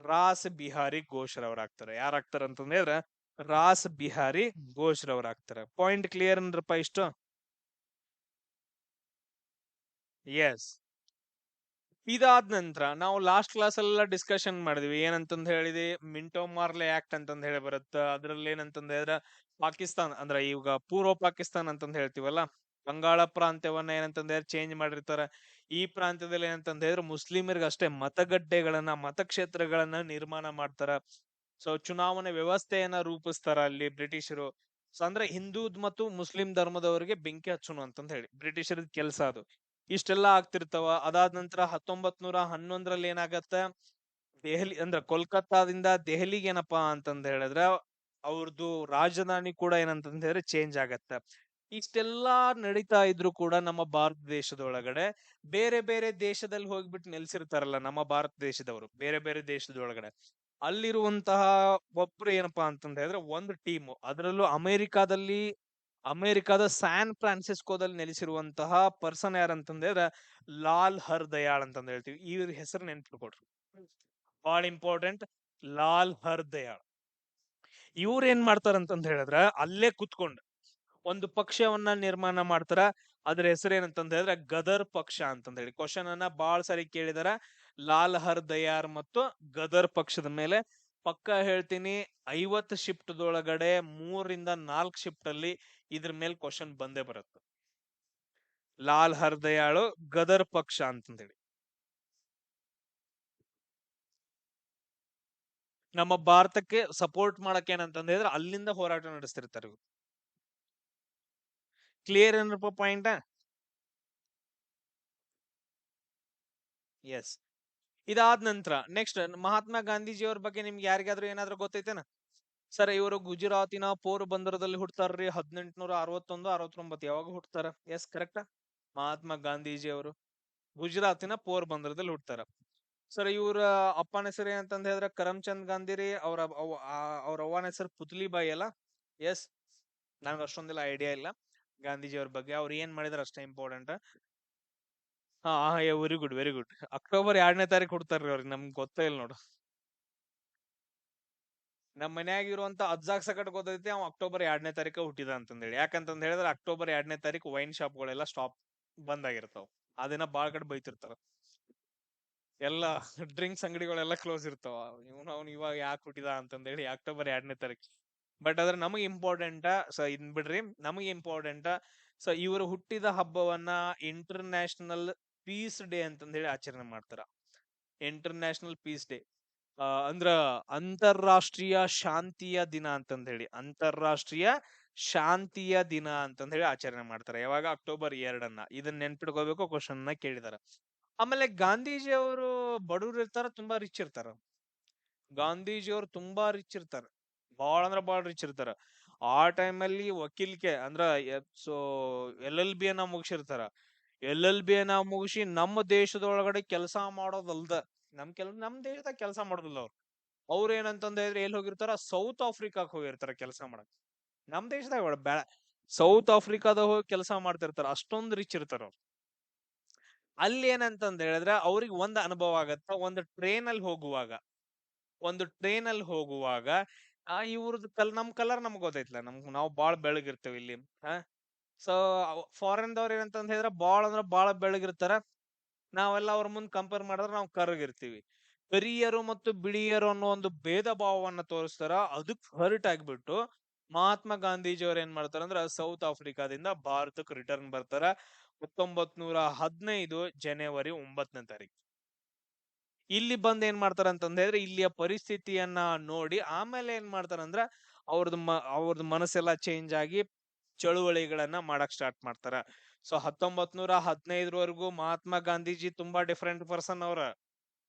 [SPEAKER 1] ರಾಸ್ ಬಿಹಾರಿ ಘೋಷ್ ರವರಾಗ್ತಾರೆ. ಯಾರಾಗ್ತಾರ ಅಂತಂದ್ರೆ ರಾಸ್ ಬಿಹಾರಿ ಘೋಷ್ ರವರಾಗ್ತಾರೆ. ಪಾಯಿಂಟ್ ಕ್ಲಿಯರ್ ಅಂದ್ರಪ್ಪ ಇಷ್ಟು? ಎಸ್. ಇದಾದ ನಂತರ ನಾವು ಲಾಸ್ಟ್ ಕ್ಲಾಸ್ ಎಲ್ಲ ಡಿಸ್ಕಷನ್ ಮಾಡಿದ್ವಿ. ಏನಂತಂದ್ ಹೇಳಿದ್ವಿ, ಮಿಂಟೋ ಮಾರ್ಲೆ ಆಕ್ಟ್ ಅಂತಂದ್ ಹೇಳಿ ಬರುತ್ತ. ಅದ್ರಲ್ಲಿ ಏನಂತಂದ ಹೇಳಿದ್ರೆ ಪಾಕಿಸ್ತಾನ್ ಅಂದ್ರೆ ಈಗ ಪೂರ್ವ ಪಾಕಿಸ್ತಾನ್ ಅಂತಂದ್ ಹೇಳ್ತೀವಲ್ಲ, ಬಂಗಾಳ ಪ್ರಾಂತ್ಯವನ್ನ ಏನಂತಂದ್ರೆ ಚೇಂಜ್ ಮಾಡಿರ್ತಾರ. ಈ ಪ್ರಾಂತ್ಯದಲ್ಲಿ ಏನಂತಂದ ಹೇಳಿದ್ರೆ ಮುಸ್ಲಿಮರಿಗೆ ಅಷ್ಟೇ ಮತಕ್ಷೇತ್ರಗಳನ್ನ ನಿರ್ಮಾಣ ಮಾಡ್ತಾರ. ಸೊ ಚುನಾವಣೆ ವ್ಯವಸ್ಥೆಯನ್ನ ರೂಪಿಸ್ತಾರ ಅಲ್ಲಿ ಬ್ರಿಟಿಷರು. ಸೊ ಅಂದ್ರೆ ಹಿಂದೂ ಮತ್ತು ಮುಸ್ಲಿಂ ಧರ್ಮದವರಿಗೆ ಬೆಂಕಿ ಹಚ್ಚುನು ಅಂತಂದ್ ಹೇಳಿ ಬ್ರಿಟಿಷರ ಕೆಲಸ ಅದು. ಇಷ್ಟೆಲ್ಲಾ ಆಗ್ತಿರ್ತಾವ. ಅದಾದ ನಂತರ 1911 ಏನಾಗತ್ತ, ದೆಹಲಿ ಅಂದ್ರ ಕೋಲ್ಕತ್ತಾದಿಂದ ದೆಹಲಿಗೆ ಏನಪ್ಪಾ ಅಂತಂದ ಹೇಳಿದ್ರ ಅವ್ರದ್ದು ರಾಜಧಾನಿ ಕೂಡ ಏನಂತಂದ ಹೇಳಿದ್ರೆ ಚೇಂಜ್ ಆಗತ್ತ. ಇಷ್ಟೆಲ್ಲಾ ನಡೀತಾ ಇದ್ರು ಕೂಡ ನಮ್ಮ ಭಾರತ ದೇಶದೊಳಗಡೆ ಬೇರೆ ಬೇರೆ ದೇಶದಲ್ಲಿ ಹೋಗ್ಬಿಟ್ಟು ನೆಲೆಸಿರ್ತಾರಲ್ಲ ನಮ್ಮ ಭಾರತ ದೇಶದವರು, ಬೇರೆ ಬೇರೆ ದೇಶದೊಳಗಡೆ ಅಲ್ಲಿರುವಂತಹ ಒಬ್ರು ಏನಪ್ಪಾ ಅಂತಂದ ಹೇಳಿದ್ರೆ ಒಂದು ಟೀಮ್, ಅದರಲ್ಲೂ ಅಮೆರಿಕಾದ ಸ್ಯಾನ್ ಫ್ರಾನ್ಸಿಸ್ಕೋದಲ್ಲಿ ನೆಲೆಸಿರುವಂತಹ ಪರ್ಸನ್ ಯಾರಂತಂದ್ರೆ ಲಾಲ್ ಹರ್ದಯಾಳ್ ಅಂತಂದ್ ಹೇಳ್ತೀವಿ. ಇವ್ರ ಹೆಸರು ನೆನ್ಪಿಟ್ಕೊಡ್ರಿ, ಬಹಳ ಇಂಪಾರ್ಟೆಂಟ್. ಲಾಲ್ ಹರ್ದಯಾಳ್ ಇವ್ರ ಏನ್ ಮಾಡ್ತಾರಂತಂದ್ ಹೇಳಿದ್ರ ಅಲ್ಲೇ ಕುತ್ಕೊಂಡು ಒಂದು ಪಕ್ಷವನ್ನ ನಿರ್ಮಾಣ ಮಾಡ್ತಾರ. ಅದ್ರ ಹೆಸರು ಏನಂತಂದ ಹೇಳಿದ್ರೆ ಗದರ್ ಪಕ್ಷ ಅಂತಂದ ಹೇಳಿ. ಕ್ವಶನ್ ಅನ್ನ ಬಾಳ್ ಸಾರಿ ಕೇಳಿದಾರ, ಲಾಲ್ ಹರ್ದಯಾರ್ ಮತ್ತು ಗದರ್ ಪಕ್ಷದ ಮೇಲೆ. ಪಕ್ಕ ಹೇಳ್ತೀನಿ, 50 ಶಿಫ್ಟ್ 3 ರಿಂದ 4 ಶಿಫ್ಟ್ ಅಲ್ಲಿ ಇದ್ರ ಮೇಲೆ ಕ್ವಶನ್ ಬಂದೇ ಬರುತ್ತೆ. ಲಾಲ್ ಹರ್ದಯಾಳು ಗದರ್ ಪಕ್ಷ ಅಂತಂದೇಳಿ ನಮ್ಮ ಭಾರತಕ್ಕೆ ಸಪೋರ್ಟ್ ಮಾಡಕ್ ಏನಂತಂದ ಹೇಳಿದ್ರೆ ಅಲ್ಲಿಂದ ಹೋರಾಟ ನಡೆಸ್ತಿರ್ತಾರೆ. ಕ್ಲಿಯರ್ ಏನಪ್ಪ ಪಾಯಿಂಟ್? ಎಸ್. ಇದಾದ ನಂತರ ನೆಕ್ಸ್ಟ್ ಮಹಾತ್ಮ ಗಾಂಧೀಜಿಯವ್ರ ಬಗ್ಗೆ ನಿಮ್ಗೆ ಯಾರಿಗಾದ್ರೂ ಏನಾದ್ರೂ ಗೊತ್ತೈತೇನ? ಸರ್ ಇವರು ಗುಜರಾತಿನ ಪೋರ್ಬಂದರದಲ್ಲಿ ಹುಡ್ತಾರ್ರಿ 1861-69. ಯಾವಾಗ ಹುಡ್ತಾರ? Yes correct. ಮಹಾತ್ಮ ಗಾಂಧೀಜಿ ಅವರು ಗುಜರಾತಿನ ಪೋರ್ಬಂದರದಲ್ಲಿ ಹುಡ್ತಾರ. ಸರ್ ಇವ್ರ ಅಪ್ಪನ ಹೆಸರು ಏನಂತಂದ ಹೇಳಿದ್ರೆ ಕರಮ್ಚಂದ್ ಗಾಂಧಿ ರೀ. ಅವ್ರ ಅವ್ವನ ಹೆಸರು ಪುತ್ಲಿಬಾಯಿ ಅಲ್ಲ. ಎಸ್. ನನ್ಗೆ ಅಷ್ಟೊಂದೆಲ್ಲ ಐಡಿಯಾ ಇಲ್ಲ ಗಾಂಧೀಜಿ ಅವ್ರ ಬಗ್ಗೆ. ಅವ್ರು ಏನ್ ಮಾಡಿದಾರೆ ಅಷ್ಟೇ ಇಂಪಾರ್ಟೆಂಟ್. ಹಾ, very good very good. October 2ನೇ ತಾರೀಕು ಹುಡ್ತಾರ್ರಿ ಅವ್ರಿಗೆ, ನಮ್ಗೆ ಗೊತ್ತೇ ಇಲ್ಲ ನೋಡು. ನಮ್ಮ ಮನ್ಯಾಗ ಇರುವಂತ ಅಜ್ಜಾಗ್ ಸಕಟ್ ಗೊತ್ತೈತಿ ಅವ್ ಅಕ್ಟೋಬರ್ 2ನೇ ತಾರೀಕು ಹುಟ್ಟಿದ ಅಂತಂದೇಳಿ. ಯಾಕಂತಂದ್ ಹೇಳಿದ್ರೆ ಅಕ್ಟೋಬರ್ 2ನೇ ತಾರೀಕು ವೈನ್ ಶಾಪ್ಗಳೆಲ್ಲ ಸ್ಟಾಪ್ ಬಂದ್ ಆಗಿರ್ತಾವ. ಅದನ್ನ ಬಾಳ್ ಕಡೆ ಬೈತಿರ್ತಾರ. ಎಲ್ಲ ಡ್ರಿಂಕ್ಸ್ ಅಂಗಡಿಗಳೆಲ್ಲ ಕ್ಲೋಸ್ ಇರ್ತಾವ. ಅವ್ನು ಇವಾಗ ಯಾಕೆ ಹುಟ್ಟಿದ ಅಂತಂದೇಳಿ ಅಕ್ಟೋಬರ್ 2ನೇ ತಾರೀಕು. ಬಟ್ ಅದ್ರ ನಮಗೆ ಇಂಪಾರ್ಟೆಂಟ್. ಸೊ ಇನ್ ಬಿಡ್ರಿ, ನಮಗೆ ಇಂಪಾರ್ಟೆಂಟ್. ಸೊ ಇವರು ಹುಟ್ಟಿದ ಹಬ್ಬವನ್ನ ಇಂಟರ್ನ್ಯಾಷನಲ್ ಪೀಸ್ ಡೇ ಅಂತಂದ್ ಹೇಳಿ ಆಚರಣೆ ಮಾಡ್ತಾರ. ಇಂಟರ್ನ್ಯಾಷನಲ್ ಪೀಸ್ ಡೇ ಅಂದ್ರ ಅಂತಾರಾಷ್ಟ್ರೀಯ ಶಾಂತಿಯ ದಿನ ಅಂತಂದ್ ಹೇಳಿ, ಅಂತಾರಾಷ್ಟ್ರೀಯ ಶಾಂತಿಯ ದಿನ ಅಂತಂದ್ ಹೇಳಿ ಆಚರಣೆ ಮಾಡ್ತಾರೆ. ಯಾವಾಗ? ಅಕ್ಟೋಬರ್ 2. ಇದನ್ನ ನೆನ್ಪಿಟ್ಕೋಬೇಕು, ಕ್ವಶನ್ ನ ಕೇಳಿದಾರ. ಆಮೇಲೆ ಗಾಂಧೀಜಿ ಅವರು ಬಡವ್ರು ಇರ್ತಾರ, ತುಂಬಾ ರಿಚ್ ಇರ್ತಾರ. ಗಾಂಧೀಜಿ ಅವರು ತುಂಬಾ ರಿಚ್ ಇರ್ತಾರ, ಬಾಳ ಅಂದ್ರ ಬಾಳ ರಿಚ್ ಇರ್ತಾರ. ಆ ಟೈಮಲ್ಲಿ ವಕೀಲ್ಕೆ ಅಂದ್ರ ಸೊ LLB ಅನ್ನ ಮುಗಿಸಿರ್ತಾರ. LLB ಅನ್ನ ಮುಗಿಸಿ ನಮ್ಮ ದೇಶದೊಳಗಡೆ ಕೆಲಸ ಮಾಡೋದಲ್ದ, ನಮ್ ದೇಶದಾಗ ಕೆಲಸ ಮಾಡೋದಿಲ್ಲ ಅವ್ರು. ಅವ್ರ ಏನಂತಂದ ಹೇಳಿದ್ರೆ ಎಲ್ಲಿ ಹೋಗಿರ್ತಾರ? ಸೌತ್ ಆಫ್ರಿಕಾಕ್ ಹೋಗಿರ್ತಾರ ಕೆಲಸ ಮಾಡಕ್. ನಮ್ ದೇಶದಾಗ ಬೇಡ, ಸೌತ್ ಆಫ್ರಿಕಾದಾಗ ಹೋಗಿ ಕೆಲಸ ಮಾಡ್ತಿರ್ತಾರ. ಅಷ್ಟೊಂದು ರಿಚ್ ಇರ್ತಾರ ಅವ್ರು. ಅಲ್ಲಿ ಏನಂತಂದ ಹೇಳಿದ್ರೆ ಅವ್ರಿಗೆ ಒಂದ್ ಅನುಭವ ಆಗತ್ತ. ಒಂದು ಟ್ರೈನ್ ಅಲ್ಲಿ ಹೋಗುವಾಗ ಇವ್ರದ್ದು ನಮ್ ಕಲರ್ ನಮ್ಗ್ ಗೊತ್ತೈತ್ಲ, ನಾವು ಬಾಳ್ ಬೆಳಗಿರ್ತೇವೆ ಇಲ್ಲಿ. ಸೊ ಫಾರಿನ್ ದವ್ರ ಏನಂತಂದ ಹೇಳಿದ್ರೆ ಬಾಳ ಅಂದ್ರ ಬಾಳ ಬೆಳಗಿರ್ತಾರ. ನಾವೆಲ್ಲ ಅವ್ರ ಮುಂದ್ ಕಂಪೇರ್ ಮಾಡಿದ್ರೆ ನಾವು ಕರ್ಗಿರ್ತೀವಿ. ಕರಿಯರು ಮತ್ತು ಬಿಳಿಯರು ಅನ್ನೋ ಒಂದು ಭೇದ ಭಾವವನ್ನ ತೋರಿಸ್ತಾರ. ಅದಕ್ ಹರ್ಟ್ ಆಗ್ಬಿಟ್ಟು ಮಹಾತ್ಮ ಗಾಂಧೀಜಿ ಅವ್ರ ಏನ್ ಮಾಡ್ತಾರ ಅಂದ್ರ ಸೌತ್ ಆಫ್ರಿಕಾದಿಂದ ಭಾರತಕ್ಕೆ ರಿಟರ್ನ್ ಬರ್ತಾರ 1915 ಜನವರಿ 9ನೇ ತಾರೀಕು. ಇಲ್ಲಿ ಬಂದ್ ಏನ್ ಮಾಡ್ತಾರ ಅಂತಂದ ಹೇಳಿದ್ರೆ ಇಲ್ಲಿಯ ಪರಿಸ್ಥಿತಿಯನ್ನ ನೋಡಿ ಆಮೇಲೆ ಏನ್ ಮಾಡ್ತಾರಂದ್ರ ಅವ್ರದ್ದು ಮನಸ್ಸೆಲ್ಲ ಚೇಂಜ್ ಆಗಿ ಚಳುವಳಿಗಳನ್ನ ಮಾಡಕ್ ಸ್ಟಾರ್ಟ್ ಮಾಡ್ತಾರ. ಸೊ 1915 ಮಹಾತ್ಮ ಗಾಂಧೀಜಿ ತುಂಬಾ ಡಿಫ್ರೆಂಟ್ ಪರ್ಸನ್ ಅವ್ರ.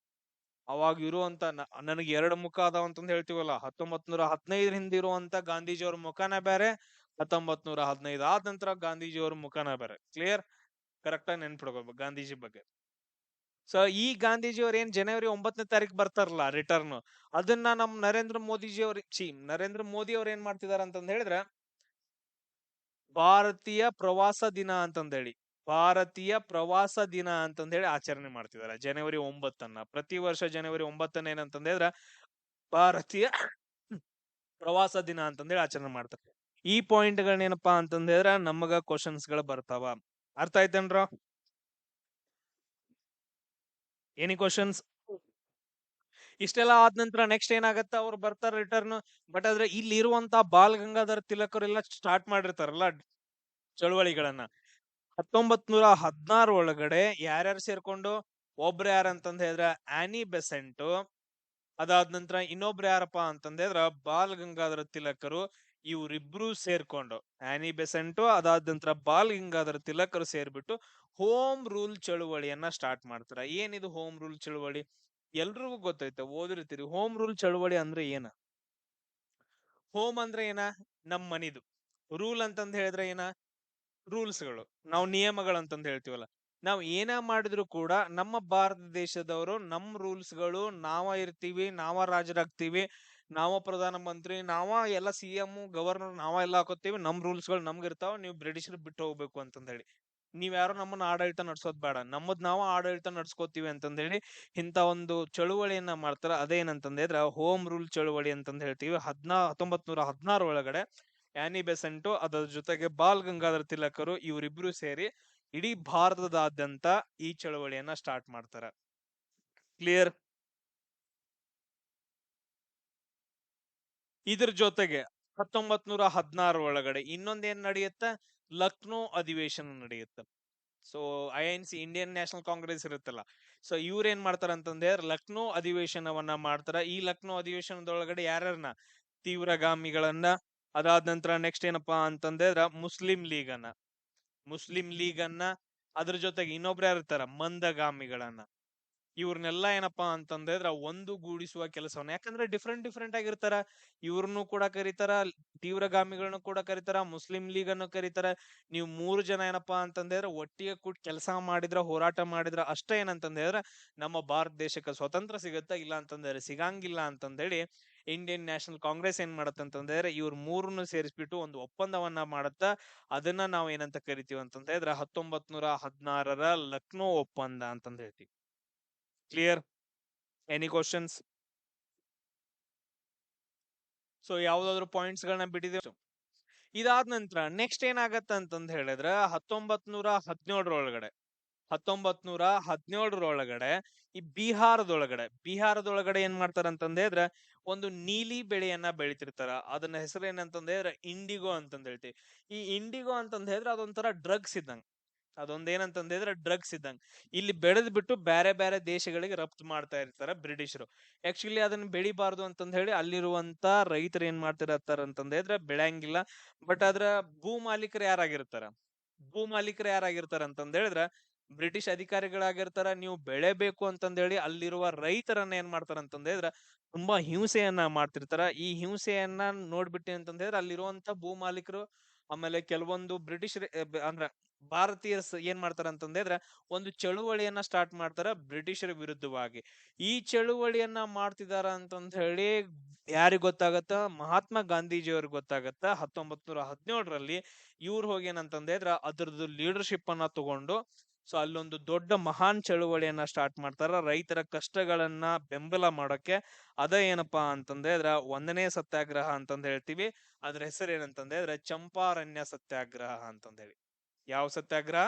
[SPEAKER 1] ಅವಾಗ ಇರುವಂತ ನನಗೆ ಎರಡು ಮುಖ ಅದಾವ ಅಂತಂದ್ ಹೇಳ್ತೀವಲ್ಲ, 1915 ಹಿಂದ ಇರುವಂತ ಗಾಂಧೀಜಿ ಅವ್ರ ಮುಖನ ಬೇರೆ, 1915 ಆದ ನಂತರ ಗಾಂಧೀಜಿ ಅವ್ರ ಮುಖನ ಬೇರೆ. ಕ್ಲಿಯರ್? ಕರೆಕ್ಟ್ ಆಗಿ ನೆನ್ಪಿಡ್ಕೋಬೇಕು ಗಾಂಧೀಜಿ ಬಗ್ಗೆ. ಸೊ ಈ ಗಾಂಧೀಜಿ ಅವ್ರ ಏನ್ ಜನವರಿ 9ನೇ ತಾರೀಕು ಬರ್ತಾರಲ್ಲ ರಿಟರ್ನ್, ಅದನ್ನ ನಮ್ ನರೇಂದ್ರ ಮೋದಿ ಅವ್ರ ಏನ್ ಮಾಡ್ತಿದಾರ ಅಂತಂದ್ ಹೇಳಿದ್ರೆ ಭಾರತೀಯ ಪ್ರವಾಸ ದಿನ ಅಂತಂದೇಳಿ ಆಚರಣೆ ಮಾಡ್ತಿದಾರೆ ಜನವರಿ 9. ಪ್ರತಿ ವರ್ಷ ಜನವರಿ 9 ಏನಂತಂದ ಹೇಳಿದ್ರೆ ಭಾರತೀಯ ಪ್ರವಾಸ ದಿನ ಅಂತಂದೇಳಿ ಆಚರಣೆ ಮಾಡ್ತಾರೆ. ಈ ಪಾಯಿಂಟ್ ಗಳನ್ನೇನಪ್ಪಾ ಅಂತಂದ ಹೇಳಿದ್ರೆ ನಮಗ ಕ್ವಶನ್ಸ್ ಗಳು ಬರ್ತಾವ. ಅರ್ಥ ಆಯ್ತೇನ್ರ? Any questions? ಇಷ್ಟೆಲ್ಲ ಆದ ನಂತರ ನೆಕ್ಸ್ಟ್ ಏನಾಗತ್ತ, ಅವ್ರು ಬರ್ತಾರ ರಿಟರ್ನ್. ಬಟ್ ಆದ್ರೆ ಇಲ್ಲಿ ಇರುವಂತ ಬಾಲ್ ಗಂಗಾಧರ್ ತಿಲಕರೆಲ್ಲ ಸ್ಟಾರ್ಟ್ ಮಾಡಿರ್ತಾರಲ್ಲ ಚಳುವಳಿಗಳನ್ನ. 1916 ಒಳಗಡೆ ಯಾರ್ಯಾರು ಸೇರ್ಕೊಂಡು, ಒಬ್ರು ಯಾರಂತಂದ ಹೇಳಿದ್ರೆ ಆನಿ ಬೆಸೆಂಟ್, ಅದಾದ ನಂತರ ಇನ್ನೊಬ್ರು ಯಾರಪ್ಪ ಅಂತಂದ್ರ ಬಾಲ್ ಗಂಗಾಧರ ತಿಲಕರು. ಇವ್ರಿಬ್ರು ಸೇರ್ಕೊಂಡು ಆನಿ ಬೆಸೆಂಟ್ ಅದಾದ ನಂತರ ಬಾಲ್ ಗಂಗಾಧರ ತಿಲಕರು ಸೇರ್ಬಿಟ್ಟು ಹೋಮ್ ರೂಲ್ ಚಳುವಳಿಯನ್ನ ಸ್ಟಾರ್ಟ್ ಮಾಡ್ತಾರ. ಏನಿದು ಹೋಮ್ ರೂಲ್ ಚಳುವಳಿ? ಎಲ್ರಿಗೂ ಗೊತ್ತೈತೆ, ಓದಿರ್ತೀರಿ. ಹೋಮ್ ರೂಲ್ ಚಳುವಳಿ ಅಂದ್ರೆ ಏನ? ಹೋಮ್ ಅಂದ್ರೆ ಏನ? ನಮ್ ಮನಿದು. ರೂಲ್ ಅಂತಂದ್ ಹೇಳಿದ್ರೆ ಏನ? ರೂಲ್ಸ್ಗಳು, ನಾವು ನಿಯಮಗಳು ಅಂತಂದ್ ಹೇಳ್ತೀವಲ್ಲ. ನಾವ್ ಏನ ಮಾಡಿದ್ರು ಕೂಡ ನಮ್ಮ ಭಾರತ ದೇಶದವರು ನಮ್ ರೂಲ್ಸ್ಗಳು ನಾವ ಇರ್ತೀವಿ, ನಾವ ರಾಜರಾಗ್ತೀವಿ, ನಾವ ಪ್ರಧಾನ ಮಂತ್ರಿ, ನಾವ ಎಲ್ಲ CM ಗವರ್ನರ್ ನಾವ ಎಲ್ಲ ಹಾಕೋತೀವಿ. ನಮ್ ರೂಲ್ಸ್ಗಳು ನಮ್ಗಿರ್ತಾವ, ನೀವು ಬ್ರಿಟಿಷರ್ ಬಿಟ್ಟು ಹೋಗ್ಬೇಕು ಅಂತಂದ್ ಹೇಳಿ. ನೀವ್ ಯಾರು ನಮ್ಮನ್ನ ಆಡಳಿತ ನಡ್ಸೋದ್ ಬೇಡ, ನಮ್ಮದ್ ನಾವು ಆಡಳಿತ ನಡ್ಸ್ಕೋತೀವಿ ಅಂತಂದ್ ಹೇಳಿ ಇಂತ ಒಂದು ಚಳುವಳಿಯನ್ನ ಮಾಡ್ತಾರ. ಅದೇನಂತಂದ್ ಹೇಳಿದ್ರೆ ಹೋಮ್ ರೂಲ್ ಚಳುವಳಿ ಅಂತಂದ್ ಹೇಳ್ತೀವಿ. 1916 ಒಳಗಡೆ ಆನಿ ಬೆಸೆಂಟ್ ಅದರ ಜೊತೆಗೆ ಬಾಲ್ ಗಂಗಾಧರ ತಿಲಕರು ಇವರಿಬ್ರು ಸೇರಿ ಇಡೀ ಭಾರತದಾದ್ಯಂತ ಈ ಚಳವಳಿಯನ್ನ ಸ್ಟಾರ್ಟ್ ಮಾಡ್ತಾರ. ಕ್ಲಿಯರ್? ಇದ್ರ ಜೊತೆಗೆ 1916 ಒಳಗಡೆ ಇನ್ನೊಂದೇನ್ ನಡೆಯುತ್ತ? ಲಕ್ನೋ ಅಧಿವೇಶನ ನಡೆಯುತ್ತ. So INC Indian National Congress ಇರುತ್ತಲ್ಲ, ಸೊ ಇವ್ರ ಏನ್ ಮಾಡ್ತಾರ ಅಂತಂದ್ರೆ ಲಕ್ನೋ ಅಧಿವೇಶನವನ್ನ ಮಾಡ್ತಾರ. ಈ ಲಕ್ನೋ ಅಧಿವೇಶನದೊಳಗಡೆ ಯಾರ್ಯಾರನ್ನ? ತೀವ್ರಗಾಮಿಗಳನ್ನ, ಅದಾದ ನಂತರ ನೆಕ್ಸ್ಟ್ ಏನಪ್ಪಾ ಅಂತಂದ್ರೆ ಮುಸ್ಲಿಂ ಲೀಗ್ ಅನ್ನ, ಅದ್ರ ಜೊತೆಗೆ ಇನ್ನೊಬ್ರು ಯಾರು ಇರ್ತಾರ? ಮಂದಗಾಮಿಗಳನ್ನ. ಇವ್ರನ್ನೆಲ್ಲ ಏನಪ್ಪಾ ಅಂತಂದ್ರೆ ಒಂದು ಗೂಡಿಸುವ ಕೆಲಸವನ್ನ, ಯಾಕಂದ್ರೆ ಡಿಫ್ರೆಂಟ್ ಆಗಿರ್ತಾರ. ಇವ್ರನ್ನು ಕೂಡ ಕರೀತಾರ, ತೀವ್ರಗಾಮಿಗಳನ್ನ ಕೂಡ ಕರೀತಾರ, ಮುಸ್ಲಿಂ ಲೀಗ್ ಅನ್ನು ಕರೀತಾರ. ನೀವು 3 ಜನ ಏನಪ್ಪಾ ಅಂತಂದ್ರೆ ಒಟ್ಟಿಗೆ ಕೂಡಿ ಕೆಲಸ ಮಾಡಿದ್ರ, ಹೋರಾಟ ಮಾಡಿದ್ರ ಅಷ್ಟೇ ಏನಂತಂದ್ರೆ ನಮ್ಮ ಭಾರತ ದೇಶಕ್ಕೆ ಸ್ವತಂತ್ರ ಸಿಗತ್ತ. ಇಲ್ಲ ಅಂತಂದ್ರೆ ಸಿಗಂಗಿಲ್ಲ ಅಂತಂದೇಳಿ ಇಂಡಿಯನ್ ನ್ಯಾಷನಲ್ ಕಾಂಗ್ರೆಸ್ ಏನ್ ಮಾಡತ್ತಂತಂದ್ರೆ ಇವ್ರ ಮೂರನ್ನು ಸೇರಿಸ್ಬಿಟ್ಟು ಒಂದು ಒಪ್ಪಂದವನ್ನ ಮಾಡತ್ತ. ಅದನ್ನ ನಾವ್ ಏನಂತ ಕರಿತೀವಿ ಅಂತಂದ್ರೆ 1916 ಲಕ್ನೋ ಒಪ್ಪಂದ ಅಂತಂದ ಹೇಳ್ತೀವಿ. ಕ್ಲಿಯರ್? Any questions? ಸೊ ಯಾವ್ದಾದ್ರು ಪಾಯಿಂಟ್ಸ್ ಗಳನ್ನ ಬಿಟ್ಟಿದೆ. ಇದಾದ ನಂತರ ನೆಕ್ಸ್ಟ್ ಏನಾಗತ್ತ ಅಂತಂದ್ ಹೇಳಿದ್ರೆ 1917 1917 ಈ ಬಿಹಾರದೊಳಗಡೆ ಏನ್ ಮಾಡ್ತಾರ ಅಂತಂದ್ರೆ ಒಂದು ನೀಲಿ ಬೆಳೆಯನ್ನ ಬೆಳಿತಿರ್ತಾರ. ಅದನ್ನ ಹೆಸರು ಏನಂತಂದ್ರೆ ಇಂಡಿಗೋ ಅಂತಂದ್ ಹೇಳ್ತೀವಿ. ಈ ಇಂಡಿಗೋ ಅಂತಂದ್ ಹೇಳಿದ್ರೆ ಅದೊಂಥರ ಡ್ರಗ್ಸ್ ಇದ್ದಂಗ. ಅದೊಂದೇನಂತಂದ್ರೆ ಡ್ರಗ್ಸ್ ಇದ್ದಂಗ. ಇಲ್ಲಿ ಬೆಳೆದ್ ಬಿಟ್ಟು ಬೇರೆ ಬೇರೆ ದೇಶಗಳಿಗೆ ರಫ್ತು ಮಾಡ್ತಾ ಇರ್ತಾರ ಬ್ರಿಟಿಷರು. ಆಕ್ಚುಲಿ ಅದನ್ನ ಬೆಳಿಬಾರ್ದು ಅಂತಂದ್ ಹೇಳಿ ಅಲ್ಲಿರುವಂತ ರೈತರು ಏನ್ ಮಾಡ್ತಿರತ್ತಾರ ಅಂತಂದ್ರೆ ಬೆಳೆಯಂಗಿಲ್ಲ. ಬಟ್ ಅದ್ರ ಭೂ ಮಾಲೀಕರು ಯಾರಾಗಿರ್ತಾರ ಅಂತಂದ್ ಹೇಳಿದ್ರ ಬ್ರಿಟಿಷ್ ಅಧಿಕಾರಿಗಳಾಗಿರ್ತಾರ. ನೀವು ಬೆಳೆಬೇಕು ಅಂತಂದೇಳಿ ಅಲ್ಲಿರುವ ರೈತರನ್ನ ಏನ್ ಮಾಡ್ತಾರ ಅಂತಂದ್ರೆ ತುಂಬಾ ಹಿಂಸೆಯನ್ನ ಮಾಡ್ತಿರ್ತಾರ. ಈ ಹಿಂಸೆಯನ್ನ ನೋಡ್ಬಿಟ್ಟು ಅಂತಂದ್ರೆ ಅಲ್ಲಿರುವಂತ ಭೂ ಮಾಲೀಕರು ಆಮೇಲೆ ಕೆಲವೊಂದು ಬ್ರಿಟಿಷ್ ಅಂದ್ರ ಭಾರತೀಯ ಏನ್ ಮಾಡ್ತಾರ ಅಂತಂದ್ರೆ ಒಂದು ಚಳುವಳಿಯನ್ನ ಸ್ಟಾರ್ಟ್ ಮಾಡ್ತಾರ ಬ್ರಿಟಿಷರ ವಿರುದ್ಧವಾಗಿ. ಈ ಚಳುವಳಿಯನ್ನ ಮಾಡ್ತಿದಾರ ಅಂತಂದ ಹೇಳಿ ಯಾರಿಗ್ ಗೊತ್ತಾಗತ್ತ? ಮಹಾತ್ಮ ಗಾಂಧೀಜಿಯವ್ರಿಗೆ ಗೊತ್ತಾಗತ್ತ. 1917 ಇವ್ರು ಹೋಗಿ ಏನಂತಂದ್ರೆ ಅದ್ರದ್ದು ಲೀಡರ್ಶಿಪ್ ಅನ್ನ ತಗೊಂಡು ಸೊ ಅಲ್ಲೊಂದು ದೊಡ್ಡ ಮಹಾನ್ ಚಳುವಳಿಯನ್ನ ಸ್ಟಾರ್ಟ್ ಮಾಡ್ತಾರ ರೈತರ ಕಷ್ಟಗಳನ್ನ ಬೆಂಬಲ ಮಾಡೋಕೆ. ಅದ ಏನಪ್ಪಾ ಅಂತಂದ್ರೆ 1ನೇ ಸತ್ಯಾಗ್ರಹ ಅಂತಂದ್ ಹೇಳ್ತೀವಿ. ಅದ್ರ ಹೆಸರು ಏನಂತಂದ್ರೆ ಚಂಪಾರಣ್ಯ ಸತ್ಯಾಗ್ರಹ ಅಂತಂದ್ ಹೇಳಿ. ಯಾವ ಸತ್ಯಾಗ್ರಹ?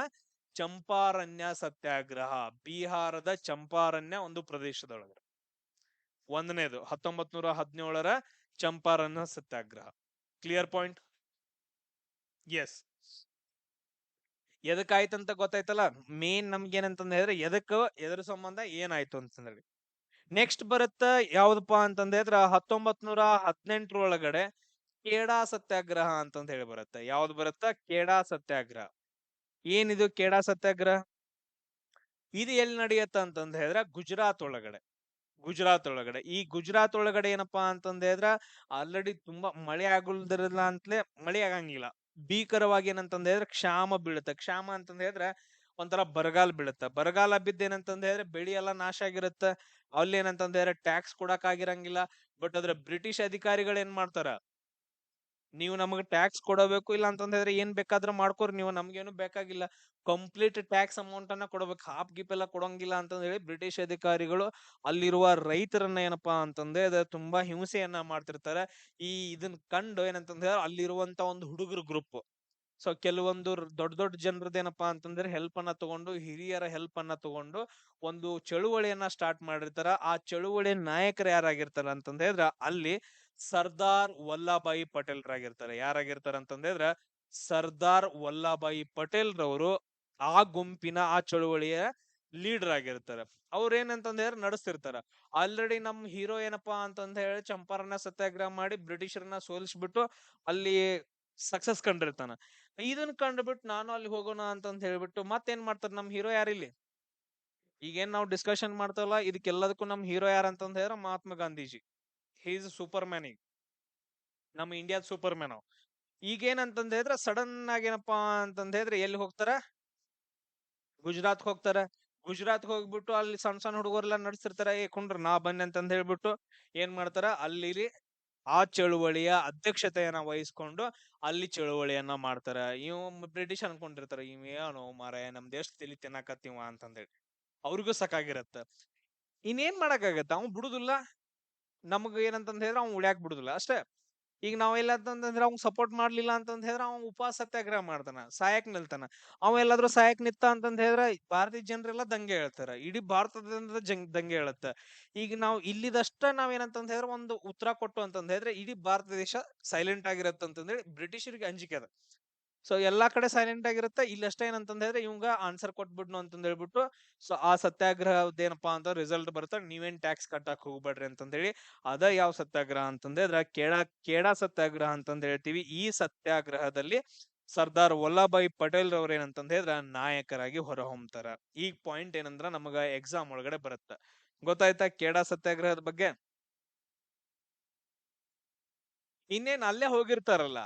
[SPEAKER 1] ಚಂಪಾರಣ್ಯ ಸತ್ಯಾಗ್ರಹ. ಬಿಹಾರದ ಚಂಪಾರಣ್ಯ ಒಂದು ಪ್ರದೇಶದೊಳಗಡೆ. 1ನೇದು 1917 Champaranya satyagraha. Clear point? Yes. ಎದಕ್ಕಾಯ್ತಂತ ಗೊತ್ತಾಯ್ತಲ್ಲ. ಮೇನ್ ನಮ್ಗೆ ಏನಂತಂದ್ರೆ ಎದ್ರ ಸಂಬಂಧ ಏನಾಯ್ತು ಅಂತಂದ್ರೆ ನೆಕ್ಸ್ಟ್ ಬರುತ್ತ ಯಾವ್ದಪ್ಪಾ ಅಂತಂದ್ರೆ 1918 ಕೇಡಾ ಸತ್ಯಾಗ್ರಹ ಅಂತಂದ ಹೇಳಿ ಬರುತ್ತೆ. ಯಾವ್ದು ಬರುತ್ತ? ಕೇಡಾ ಸತ್ಯಾಗ್ರಹ. ಏನಿದು ಕೇಡಾ ಸತ್ಯಾಗ್ರಹ? ಇದು ಎಲ್ಲಿ ನಡೆಯತ್ತ ಅಂತಂದ ಹೇಳಿದ್ರೆ ಗುಜರಾತ್ ಒಳಗಡೆ. ಈ ಗುಜರಾತ್ ಒಳಗಡೆ ಏನಪ್ಪಾ ಅಂತಂದ ಹೇಳಿದ್ರ ಆಲ್ರೆಡಿ ತುಂಬಾ ಮಳೆ ಆಗುಲ್ದಿರಲ್ಲ ಅಂತಲೇ ಮಳೆ ಆಗಂಗಿಲ್ಲ. ಭೀಕರವಾಗಿ ಏನಂತಂದ ಹೇಳಿದ್ರೆ ಕ್ಷಾಮ ಬೀಳುತ್ತೆ. ಕ್ಷಾಮ ಅಂತಂದ ಹೇಳಿದ್ರೆ ಒಂಥರ ಬರಗಾಲ ಬೀಳುತ್ತ. ಬರಗಾಲ ಬಿದ್ದ ಏನಂತಂದ ಹೇಳಿದ್ರೆ ಬೆಳಿ ಎಲ್ಲಾ ನಾಶ ಆಗಿರುತ್ತ. ಅಲ್ಲಿ ಏನಂತಂದ ಹೇಳಿದ್ರೆ ಟ್ಯಾಕ್ಸ್ ಕೊಡಕ್ ಆಗಿರಂಗಿಲ್ಲ. ಬಟ್ ಅದ್ರ ಬ್ರಿಟಿಷ್ ಅಧಿಕಾರಿಗಳು ಏನ್ ಮಾಡ್ತಾರ? ನೀವು ನಮಗ್ ಟ್ಯಾಕ್ಸ್ ಕೊಡಬೇಕು, ಇಲ್ಲ ಅಂತಂದ್ರೆ ಏನ್ ಬೇಕಾದ್ರೂ ಮಾಡ್ಕೋರಿ, ನೀವು ನಮ್ಗೇನು ಬೇಕಾಗಿಲ್ಲ, ಕಂಪ್ಲೀಟ್ ಟ್ಯಾಕ್ಸ್ ಅಮೌಂಟ್ ಅನ್ನ ಕೊಡ್ಬೇಕು, ಹಾಫ್ ಗಿಪ್ ಎಲ್ಲ ಕೊಡಂಗಿಲ್ಲ ಅಂತ ಹೇಳಿ ಬ್ರಿಟಿಷ್ ಅಧಿಕಾರಿಗಳು ಅಲ್ಲಿರುವ ರೈತರನ್ನ ಏನಪ್ಪಾ ಅಂತಂದ್ರೆ ತುಂಬಾ ಹಿಂಸೆಯನ್ನ ಮಾಡ್ತಿರ್ತಾರೆ. ಇದನ್ನ ಕಂಡು ಏನಂತಂದ್ರೆ ಅಲ್ಲಿರುವಂತ ಒಂದು ಹುಡುಗರ ಗ್ರೂಪ್ ಸೊ ಕೆಲವೊಂದು ದೊಡ್ಡ ದೊಡ್ಡ ಜನರದ್ದು ಏನಪ್ಪಾ ಅಂತಂದ್ರೆ ಹೆಲ್ಪ್ ಅನ್ನ ತಗೊಂಡು, ಹಿರಿಯರ ಹೆಲ್ಪ್ ಅನ್ನ ತಗೊಂಡು ಒಂದು ಚಳುವಳಿಯನ್ನ ಸ್ಟಾರ್ಟ್ ಮಾಡಿರ್ತಾರ. ಆ ಚಳುವಳಿಯ ನಾಯಕರು ಯಾರಾಗಿರ್ತಾರ ಅಂತಂದ್ರೆ ಅಲ್ಲಿ ಸರ್ದಾರ್ ವಲ್ಲಭಾಯಿ ಪಟೇಲ್ ರಾಗಿರ್ತಾರೆ. ಯಾರಾಗಿರ್ತಾರ ಅಂತಂದ್ರೆ ಸರ್ದಾರ್ ವಲ್ಲಭಾಯಿ ಪಟೇಲ್ ರವರು ಆ ಗುಂಪಿನ ಆ ಚಳುವಳಿಯ ಲೀಡರ್ ಆಗಿರ್ತಾರೆ. ಅವ್ರ ಏನಂತಂದ್ರೆ ನಡೆಸ್ತಿರ್ತಾರ. ಆಲ್ರೆಡಿ ನಮ್ ಹೀರೋ ಏನಪ್ಪಾ ಅಂತಂದ ಹೇಳಿ ಚಂಪಾರಣ ಸತ್ಯಾಗ್ರಹ ಮಾಡಿ ಬ್ರಿಟಿಷರನ್ನ ಸೋಲಿಸ್ಬಿಟ್ಟು ಅಲ್ಲಿ ಸಕ್ಸಸ್ ಕಂಡಿರ್ತಾನ. ಇದನ್ನ ಕಂಡ್ಬಿಟ್ಟು ನಾನು ಅಲ್ಲಿ ಹೋಗೋಣ ಅಂತಂತ ಹೇಳ್ಬಿಟ್ಟು ಮತ್ತೇನ್ ಮಾಡ್ತಾರ ನಮ್ ಹೀರೋ ಯಾರಿಲ್ಲಿ? ಈಗೇನ್ ನಾವು ಡಿಸ್ಕಷನ್ ಮಾಡ್ತವಲ್ಲ, ಇದಕ್ಕೆಲ್ಲದಕ್ಕೂ ನಮ್ ಹೀರೋ ಯಾರಂತಂದ ಹೇಳಿದ್ರೆ Mahatma Gandhiji. He is super man. ಈಗ ನಮ್ಮ ಇಂಡಿಯಾದ ಸೂಪರ್ ಮ್ಯಾನ್. ಈಗೇನಂತಂದ ಹೇಳಿದ್ರೆ ಸಡನ್ ಆಗಿ ಏನಪ್ಪಾ ಅಂತಂದ ಹೇಳಿದ್ರೆ ಎಲ್ಲಿ ಹೋಗ್ತಾರ? ಗುಜರಾತ್ ಹೋಗ್ತಾರ. ಗುಜರಾತ್ ಹೋಗ್ಬಿಟ್ಟು ಅಲ್ಲಿ ಸಣ್ಣ ಸಣ್ಣ ಹುಡುಗರೆಲ್ಲ ನಡ್ಸಿರ್ತಾರ. ಕುಂಡ್ರ ನಾ ಬನ್ನಿ ಅಂತಂದ ಹೇಳ್ಬಿಟ್ಟು ಏನ್ ಮಾಡ್ತಾರ? ಅಲ್ಲಿ ಆ ಚಳುವಳಿಯ ಅಧ್ಯಕ್ಷತೆಯನ್ನ ವಹಿಸ್ಕೊಂಡು ಅಲ್ಲಿ ಚಳುವಳಿಯನ್ನ ಮಾಡ್ತಾರ. ಇವ್ ಬ್ರಿಟಿಷ್ ಅನ್ಕೊಂಡಿರ್ತಾರ ಇವ್ ಏನೋ ಮಾರಾಯ ನಮ್ ದೇಶ ತಿಳಿ ತಿನ್ನಕತ್ತೀವ ಅಂತಂದೇಳಿ. ಅವ್ರಿಗೂ ಸಾಕಾಗಿರತ್ತ. ಇನ್ನೇನ್ ಮಾಡಕ್ಕಾಗತ್ತ? ಅವ್ನ್ ಬಿಡುದಿಲ್ಲ. ನಮಗ್ ಏನಂತಂದ ಹೇಳಿದ್ರೆ ಅವ್ನ್ ಉಳ್ಯಾಕ್ ಬಿಡುದಿಲ್ಲ ಅಷ್ಟೇ. ಈಗ ನಾವೆಲ್ಲ ಅಂತಂದ್ರೆ ಅವ್ನ್ ಸಪೋರ್ಟ್ ಮಾಡ್ಲಿಲ್ಲ ಅಂತಂದ ಹೇಳಿದ್ರೆ ಅವ್ನ್ ಉಪವಾಸ ಸತ್ಯಾಗ್ರಹ ಮಾಡ್ತಾನ, ಸಾಯಕ್ ನಿಲ್ತಾನ. ಅವ ಎಲ್ಲಾದ್ರೂ ಸಾಯಕ್ ನಿತ್ತ ಅಂತಂದ ಹೇಳಿದ್ರೆ ಭಾರತೀಯ ಜನರೆಲ್ಲ ದಂಗೆ ಹೇಳ್ತಾರ. ಇಡೀ ಭಾರತದಿಂದ ದಂಗೆ ಹೇಳುತ್ತ. ಈಗ ನಾವು ಇಲ್ಲಿದಷ್ಟ ನಾವೇನಂತಂದ ಹೇಳಿದ್ರೆ ಒಂದು ಉತ್ತರ ಕೊಟ್ಟು ಅಂತಂದ ಹೇಳಿದ್ರೆ ಇಡೀ ಭಾರತ ದೇಶ ಸೈಲೆಂಟ್ ಆಗಿರತ್ತ ಅಂತಂದೇಳಿ ಬ್ರಿಟಿಷರಿಗೆ ಅಂಜಿಕೆ ಅದ. ಸೊ ಎಲ್ಲಾ ಕಡೆ ಸೈಲೆಂಟ್ ಆಗಿರುತ್ತೆ. ಇಲ್ಲಿ ಅಷ್ಟೇ ಏನಂತಂದ ಹೇಳಿದ್ರೆ ಇವಂಗ ಆನ್ಸರ್ ಕೊಟ್ಬಿಡ್ನು ಅಂತಂದ ಹೇಳ್ಬಿಟ್ಟು ಸೊ ಆ ಸತ್ಯಾಗ್ರಹದೇನಪ್ಪಾ ಅಂತ ರಿಸಲ್ಟ್ ಬರುತ್ತೆ. ನೀವೇನ್ ಟ್ಯಾಕ್ಸ್ ಕಟ್ಟಕ್ ಹೋಗ್ಬೇಡ್ರಿ ಅಂತಂದ ಹೇಳಿ. ಅದ ಯಾವ ಸತ್ಯಾಗ್ರಹ ಅಂತಂದ್ರೆ ಕೇಡಾ ಸತ್ಯಾಗ್ರಹ ಅಂತಂದ ಹೇಳ್ತೀವಿ. ಈ ಸತ್ಯಾಗ್ರಹದಲ್ಲಿ ಸರ್ದಾರ್ ವಲ್ಲಭಾಯಿ ಪಟೇಲ್ ರವ್ರ ಏನಂತಂದ ಹೇಳಿದ್ರ ನಾಯಕರಾಗಿ ಹೊರಹೊಮ್ತಾರ. ಈ ಪಾಯಿಂಟ್ ಏನಂದ್ರ ನಮಗ ಎಕ್ಸಾಮ್ ಒಳಗಡೆ ಬರುತ್ತ. ಗೊತ್ತಾಯ್ತಾ ಕೇಡಾ ಸತ್ಯಾಗ್ರಹದ ಬಗ್ಗೆ? ಇನ್ನೇನ್ ಅಲ್ಲೇ ಹೋಗಿರ್ತಾರಲ್ಲ,